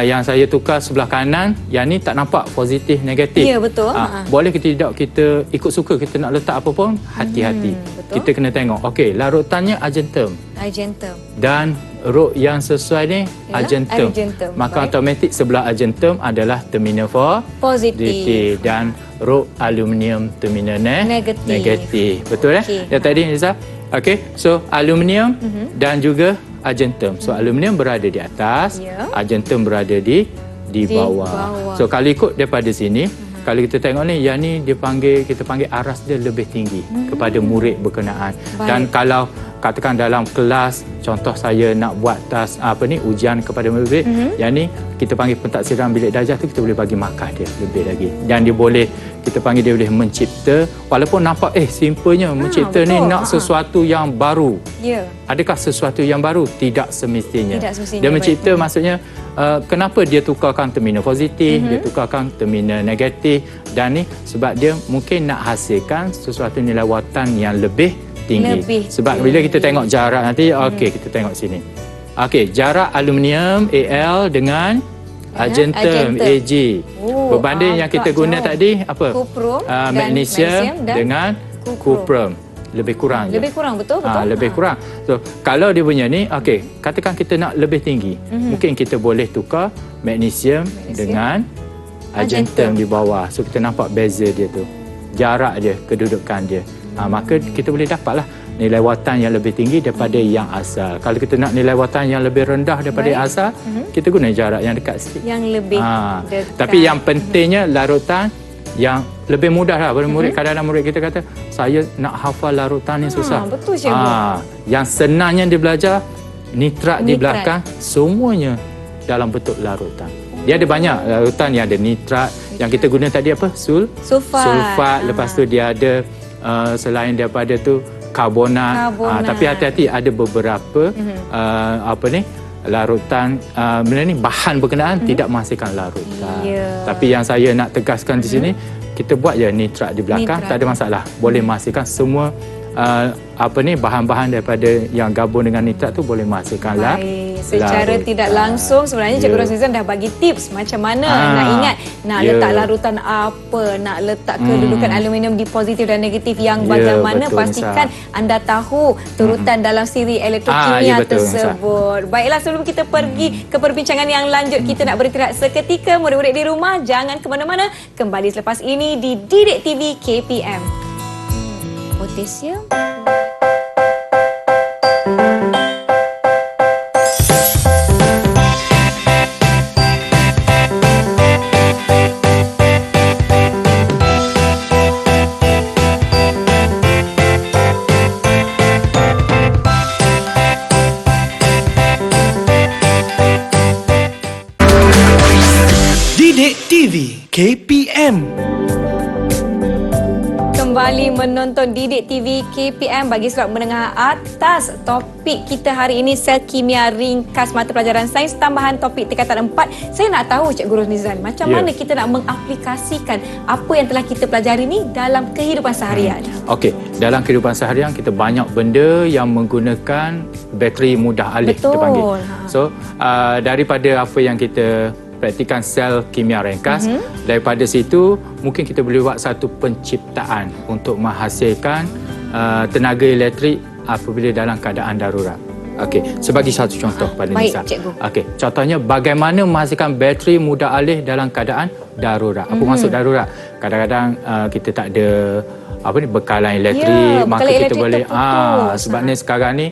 yang saya tukar sebelah kanan, yang ni tak nampak positif negatif. Ya, betul. Boleh kita tidak kita ikut suka kita nak letak apa pun, hati-hati. betul. Kita kena tengok. Okey, larutannya argentum Argentum. dan root yang sesuai ni Ialah argentum. argentum. Maka Baik. automatik sebelah argentum adalah terminal Positif. dan root aluminium terminal Negatif. negatif. Betul Okey. Yang tadi Nisa. Okey, so aluminium dan juga argentum. So aluminium berada di atas, Ya. argentum berada di bawah. bawah. So kalau ikut daripada sini, kalau kita tengok ni, yang ni kita panggil aras dia lebih tinggi kepada murid berkenaan. Baik. Dan kalau katakan dalam kelas, contoh saya nak buat ujian kepada murid, yang ni kita panggil pentaksiran bilik darjah tu, kita boleh bagi markah dia lebih lagi. Dan dia boleh, kita panggil dia boleh mencipta, walaupun nampak simpelnya mencipta ni betul. nak sesuatu yang baru. Ya. Adakah sesuatu yang baru? Tidak semestinya. Tidak semestinya, Dia mencipta baik. maksudnya kenapa dia tukarkan terminal positif, dia tukarkan terminal negatif, dan ni sebab dia mungkin nak hasilkan sesuatu nilai watan yang lebih tinggi. Sebab bila kita tengok jarak nanti, okey, kita tengok sini. Okey, jarak aluminium AL dengan argentum AG. Berbanding yang kita guna tadi apa? Kuprum magnesium dengan kuprum. Lebih kurang. Lebih kurang, betul? Lebih kurang. So, kalau dia punya ni, okey, katakan kita nak lebih tinggi. Mungkin kita boleh tukar magnesium dengan argentum di bawah. So, kita nampak beza dia tu. Jarak dia, kedudukan dia. Maka kita boleh dapatlah nilai watan yang lebih tinggi daripada yang asal. Kalau kita nak nilai watan yang lebih rendah daripada yang asal, kita guna jarak yang dekat sikit. Yang lebih dekat. Tapi yang pentingnya larutan yang lebih mudah lah. Murid, kadang-kadang murid kita kata, saya nak hafal larutan ni susah. Betul, cikgu. Yang senangnya dia belajar, nitrat di belakang, semuanya dalam bentuk larutan. Dia ada banyak larutan yang ada nitrat. Yang kita guna tadi apa? Sulfat. Lepas tu dia ada, selain daripada tu, karbonat. Tapi hati-hati, ada beberapa larutan bahan berkenaan tidak menghasilkan larutan. Tapi yang saya nak tegaskan di sini, kita buat je nitrat di belakang, tak ada masalah. Boleh menghasilkan semua bahan-bahan daripada yang gabung dengan nitrat tu boleh menghasilkan secara tidak langsung sebenarnya Cikgu Rosnizan dah bagi tips macam mana nak ingat nak letak larutan apa, nak letak kedudukan aluminium di positif dan negatif yang bagaimana, betul, pastikan anda tahu turutan dalam siri elektrokimia tersebut. Baiklah, sebelum kita pergi ke perbincangan yang lanjut, kita nak beristirahat seketika. Murid-murid di rumah jangan ke mana-mana, kembali selepas ini di Didik TV KPM. Potasium. Didik TV KPM. Kembali menonton Didik TV KPM bagi slot menengah atas. Topik kita hari ini sel kimia ringkas mata pelajaran sains tambahan topik tingkatan 4. Saya nak tahu Cikgu Rosnizan, macam mana kita nak mengaplikasikan apa yang telah kita pelajari ni dalam kehidupan seharian? Okey, dalam kehidupan seharian kita banyak benda yang menggunakan bateri mudah alih, kita panggil. So, daripada apa yang kita praktikan sel kimia ringkas, daripada situ mungkin kita boleh buat satu penciptaan untuk menghasilkan tenaga elektrik apabila dalam keadaan darurat. Okey, sebagai satu contoh pada Nisa. Okey, contohnya bagaimana menghasilkan bateri mudah alih dalam keadaan darurat. Apa maksud darurat? Kadang-kadang kita tak ada bekalan elektrik, maka kita boleh sebabnya sekarang ni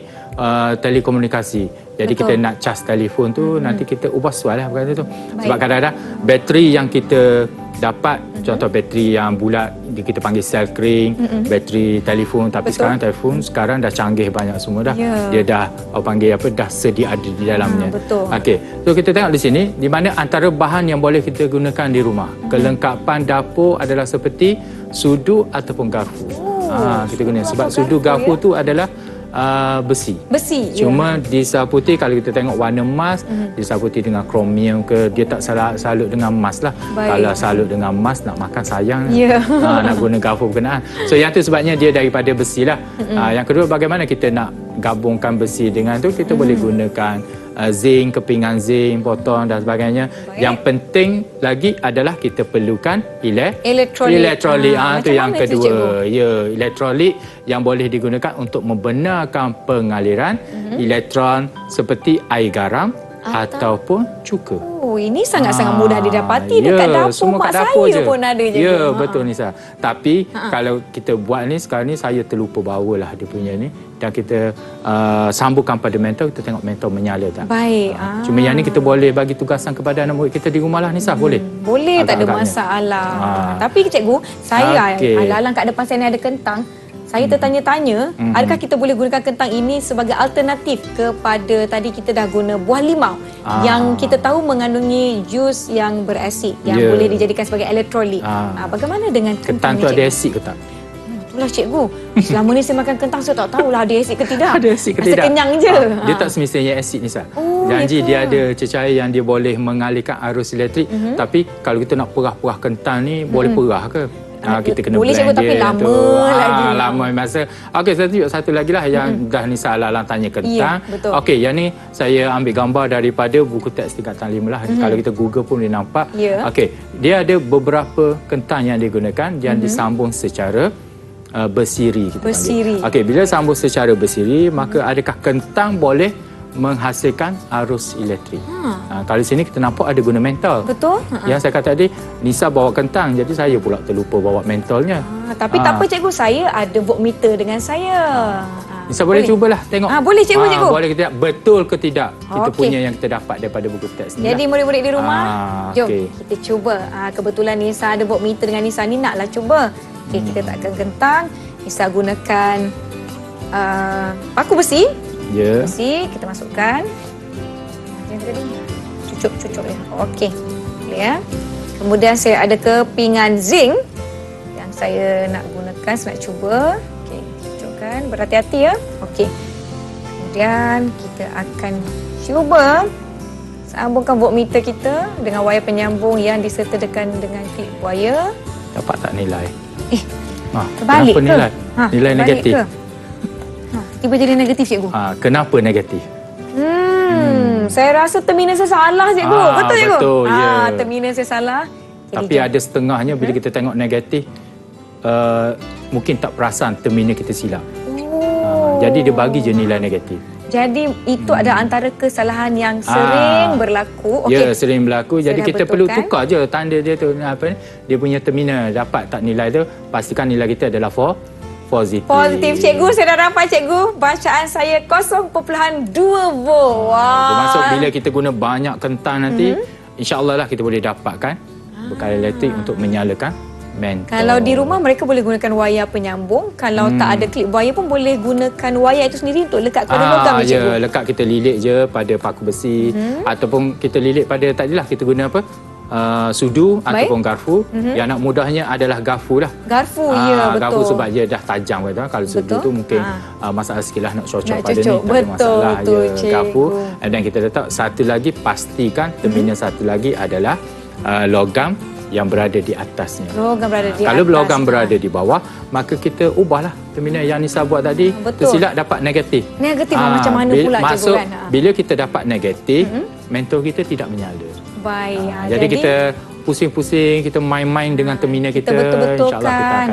telekomunikasi. Jadi kita nak cas telefon tu, nanti kita ubah soal lah berkata tu. Sebab kadang-kadang bateri yang kita dapat, contoh bateri yang bulat, kita panggil sel kering, bateri telefon. Tapi sekarang telefon dah canggih banyak semua dah. Dia dah dah sedia ada di dalamnya. Okey. So kita tengok di sini, di mana antara bahan yang boleh kita gunakan di rumah. Kelengkapan dapur adalah seperti sudu ataupun garpu. Kita guna sebab sudu garpu tu adalah besi. Cuma disaputi, kalau kita tengok warna emas, disaputi dengan kromium ke, dia tak salut dengan emas lah. Kalau salut dengan emas, nak makan sayang. Nak guna garpu berkenaan. So yang tu sebabnya dia daripada besi lah. Yang kedua, bagaimana kita nak gabungkan besi dengan tu, kita boleh gunakan zinc, kepingan zinc, potong dan sebagainya. Yang penting lagi adalah kita perlukan elektrolit. Itu yang kedua. Elektrolit yang boleh digunakan untuk membenarkan pengaliran elektron seperti air garam ataupun cuka. Ini sangat-sangat mudah didapati dekat dapur. Mak saya pun ada je. Ya, betul Nisa. Tapi kalau kita buat ni, sekarang ni saya terlupa bawalah dia punya ni. Dan kita sambungkan pada mentor, kita tengok mentor menyala tak. Baik. Cuma yang ni kita boleh bagi tugasan kepada anak murid kita di rumah lah Nisa, boleh? Boleh, tak ada masalah. Tapi cikgu, saya alang-alang kat depan saya ni ada kentang. Saya tertanya-tanya, adakah kita boleh gunakan kentang ini sebagai alternatif kepada tadi kita dah guna buah limau yang kita tahu mengandungi jus yang berasid yang boleh dijadikan sebagai elektrolit. Bagaimana dengan kentang tu ada asid ke tak? Itulah cikgu. Selama ni saya makan kentang, saya tak tahulah ada asid ke tidak. Ada asid ke tidak? Rasa kenyang je. Dia tak semestinya asid Nisa. Janji dia ada cecair yang dia boleh mengalihkan arus elektrik. Tapi kalau kita nak perah-perah kentang ni, boleh perah ke? Kita kena boleh cikgu, blend tapi dia lama tu. lagi. Lama masa. Okey, saya tunjuk satu lagi lah yang dah Nisa Alang tanya kentang. betul. Okey, yang ni saya ambil gambar daripada buku teks tingkatan 5 lah. Kalau kita Google pun boleh nampak. Ya. Okey, dia ada beberapa kentang yang digunakan yang disambung secara bersiri kita Bersiri. panggil. Okey, bila sambung secara bersiri, maka adakah kentang boleh menghasilkan arus elektrik? Kalau sini kita nampak ada guna mentol. Betul? Yang saya kata tadi, Nisa bawa kentang, jadi saya pula terlupa bawa mentolnya. Tapi tak apa cikgu, saya ada voltmeter dengan saya. Nisa boleh cubalah tengok. Boleh cikgu, cikgu. Boleh ke tidak? Betul ke tidak? Kita Okey. punya yang kita dapat daripada buku teks ni. Jadi murid-murid di rumah, jom okey. kita cuba. Kebetulan Nisa ada voltmeter dengan Nisa ni, naklah cuba. Okey, kita takkan kentang. Nisa gunakan paku besi. Ya. Besi kita masukkan. Macam tadi. Cucuk dia. Okey. Boleh ya. Kemudian saya ada kepingan zinc yang saya nak gunakan, saya nak cuba. Okey, cucukkan, berhati-hati ya. Okey. Kemudian kita akan cuba sambungkan voltmeter kita dengan wayar penyambung yang disertakan dengan klip wayar. Dapat tak nilai? Terbalik kenapa ke? nilai? Nilai terbalik negatif. ke? Tiba jadi negatif cikgu. Kenapa negatif? Saya rasa terminal saya salah cikgu. Betul cikgu? Betul, ya. Terminal saya salah. Jadi Tapi ada setengahnya bila kita tengok negatif, mungkin tak perasan terminal kita silap. Jadi dia bagi je nilai negatif. Jadi itu adalah antara kesalahan yang sering berlaku. Ya, sering berlaku. Saya Jadi dah kita perlu betulkan. tukar je tanda dia tu, apa ni, dia punya terminal dapat tak nilai tu, pastikan nilai kita adalah positif. Positif cikgu, saya dah dapat cikgu. Bacaan saya 0.2 volt. Termasuk bila kita guna banyak kentang nanti, insya-Allah lah kita boleh dapatkan bekal elektrik untuk menyalakan mentol. Kalau di rumah mereka boleh gunakan wayar penyambung. Kalau tak ada klip wayar pun boleh gunakan wayar itu sendiri untuk lekat kepada logam ni, cikgu. Ya, lekat kita lilit je pada paku besi ataupun kita lilit pada tadilah kita guna apa? Sudu ataupun garfu. Yang nak mudahnya adalah garfu lah. Garfu, ya betul. Garfu sebab dia dah tajam kata. Kalau sudu Betul. tu mungkin masalah skill lah nak cocok Nak pada cocok. ni, tak ada Betul, masalah. betul, Ya, garfu. cikgu. Dan kita letak satu lagi, pastikan terminal satu lagi adalah logam yang berada di atasnya. Logam berada di Kalau atas. logam berada di bawah, maka kita ubahlah terminal yang Nisa buat tadi. Betul. Tersilap dapat negatif. Negatif macam mana pula, cikgu, maksud, kan? bila kita dapat negatif, mentol kita tidak menyala. Baik. Jadi kita pusing-pusing, kita main-main dengan terminal kita, betul-betulkan. insya-Allah kita akan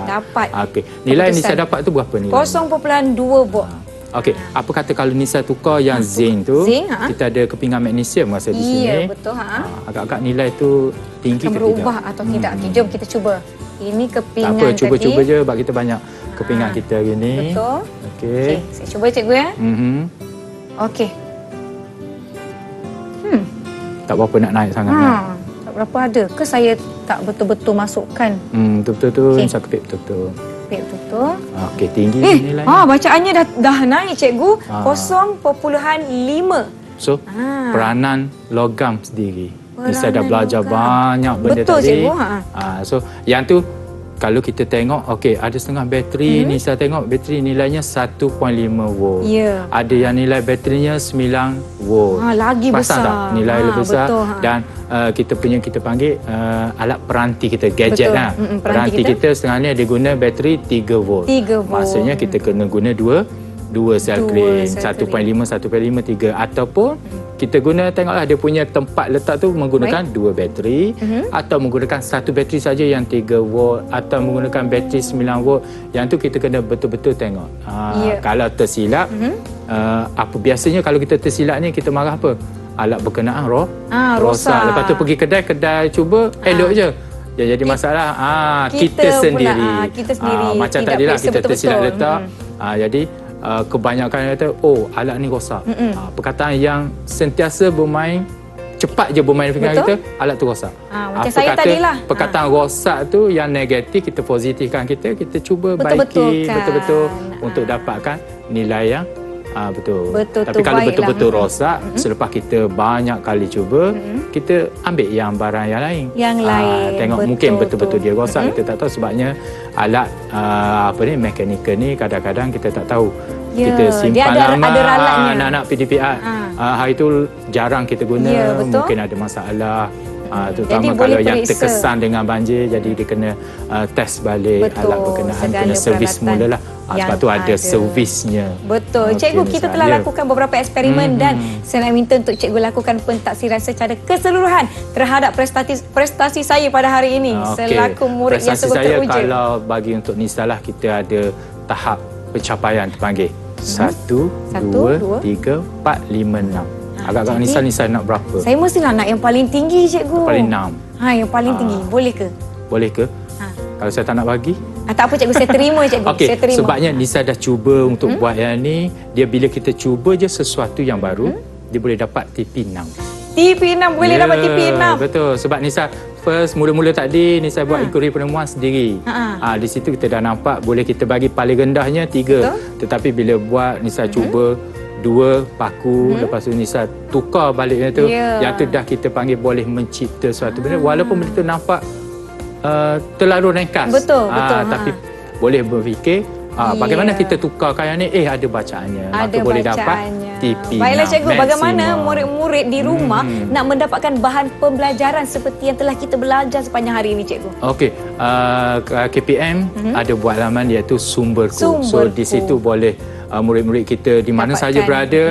dapat. Okey. Nilai keputusan. Nisa dapat tu berapa nilai? 0.2 volt. Okey, apa kata kalau Nisa tukar yang zinc tu, Zinc, kita ada kepingan magnesium masa di sini. Ya, betul. Agak-agak nilai tu tinggi Akan ke berubah tidak? atau tidak. Okey, jom kita cuba. Ini Tak kepingan apa, tadi. cuba-cuba je sebab kita banyak kepingan kita hari ni. Betul. Okey. Okey, saya cuba cikgu ya. Okey. Tak berapa nak naik sangat. Tak berapa ada ke saya tak betul-betul masukkan. Betul-betul tu, Okey. Nisa kepit betul-betul. Betul. Okey, tinggi nilai. Bacaannya dah naik cikgu. 0.5. So, peranan logam sendiri. Nisa dah Peranan belajar logam. banyak benda Betul, tadi. cikgu. So, yang tu kalau kita tengok, okey, ada setengah bateri, Nisa tengok bateri nilainya 1.5 volt. Ya. Ada yang nilai baterinya 9 volt. Lagi Perasan besar. tak? Nilai lebih besar. Betul. Dan kita panggil alat peranti kita, gadget Betul. lah. Peranti Peranti kita setengah ni dia guna bateri 3 volt. 3 volt. Maksudnya kita kena guna dua sel clean, 1.5, 1.5, 3 ataupun kita guna, tengoklah dia punya tempat letak tu menggunakan dua bateri atau menggunakan satu bateri saja yang 3 volt atau menggunakan bateri 9 volt. Yang tu kita kena betul-betul tengok. Kalau tersilap, apa biasanya kalau kita tersilap ni kita marah apa? Alat berkenaan rosak. Lepas tu pergi kedai cuba elok je. Yang jadi masalah kita sendiri. Kita sendiri. Macam Tidak tadilah periksa kita tersilap betul-betul. letak. Jadi kebanyakan kata, alat ni rosak. Perkataan yang sentiasa bermain, cepat je bermain dengan kita, alat tu rosak. Macam saya tadilah. Perkataan rosak tu yang negatif, kita positifkan kita cuba baiki betul-betul untuk dapatkan nilai yang betul. Tapi kalau betul-betul rosak, selepas kita banyak kali cuba, kita ambil yang barang yang lain. Tengok mungkin betul-betul dia rosak, kita tak tahu sebabnya alat mekanikal ni kadang-kadang kita tak tahu. Kita simpan dia lama, ada ralatnya. anak-anak PDPR. Hari tu jarang kita guna, Ya, betul. mungkin ada masalah. Terutama Jadi kalau boleh yang periksa. terkesan dengan banjir, jadi dia kena test balik Betul, alat berkenaan, segala kena servis peralatan semula lah. yang Sebab tu ada ada. servisnya. Betul. Okey, Cikgu, kita Nisa. telah Ya. lakukan beberapa eksperimen dan saya nak minta untuk cikgu lakukan pentaksiran secara keseluruhan terhadap prestasi saya pada hari ini Okey. selaku murid yang Prestasi sungguh saya teruja. kalau bagi untuk Nisa lah, kita ada tahap pencapaian terpanggil. 1, Satu, 2, dua. 3, 4, 5, 6. Agak-agak jadi- Nisa nak berapa? Saya mestilah nak yang paling tinggi, cikgu. Paling 6. Yang paling tinggi. Boleh ke? Boleh ke? Ha. Kalau saya tak nak bagi? Tak apa, cikgu. Saya terima, cikgu. Okey, Saya terima. sebabnya Nisa dah cuba untuk buat yang ni. Dia bila kita cuba je sesuatu yang baru, dia boleh dapat TP6. TP6. Boleh dapat TP6. Betul. Sebab Nisa first mula-mula tadi Nisa buat inquiry penemuan sendiri. Di situ kita dah nampak boleh kita bagi paling rendahnya 3. Betul. Tetapi bila buat Nisa cuba 2 paku, lepas tu Nisa tukar baliknya tu. Ya. Yang tu dah kita panggil boleh mencipta suatu benda walaupun benda tu nampak terlalu ringkas. Betul, betul. Tapi boleh berfikir bagaimana kita tukarkan yang ni, ada bacaannya. Maka Ada boleh dapat bacaannya. TP6. Baiklah, cikgu. Bagaimana maksimum. murid-murid di rumah nak mendapatkan bahan pembelajaran seperti yang telah kita belajar sepanjang hari ini, cikgu? Okey, KPM ada buat laman iaitu Sumberku. So di situ boleh murid-murid kita di mana Dapatkan. saja berada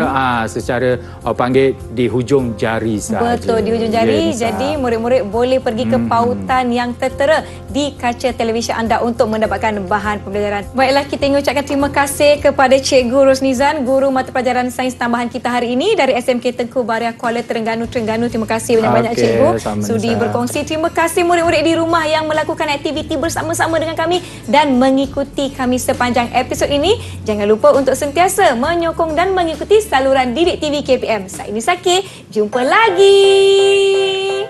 secara panggil di hujung jari sahaja. Betul, di hujung Ya, jari. Nisa. Jadi murid-murid boleh pergi ke pautan yang tertera di kaca televisyen anda untuk mendapatkan bahan pembelajaran. Baiklah, kita ingin ucapkan terima kasih kepada Cikgu Rosnizan, guru mata pelajaran sains tambahan kita hari ini dari SMK Tengku Baria Kuala Terengganu. Terima kasih banyak-banyak, Okey, cikgu sama, sudi Nisa. berkongsi. Terima kasih murid-murid di rumah yang melakukan aktiviti bersama-sama dengan kami dan mengikuti kami sepanjang episod ini. Jangan lupa untuk sentiasa menyokong dan mengikuti saluran Didik TV KPM. Saya Nisa K. Jumpa lagi.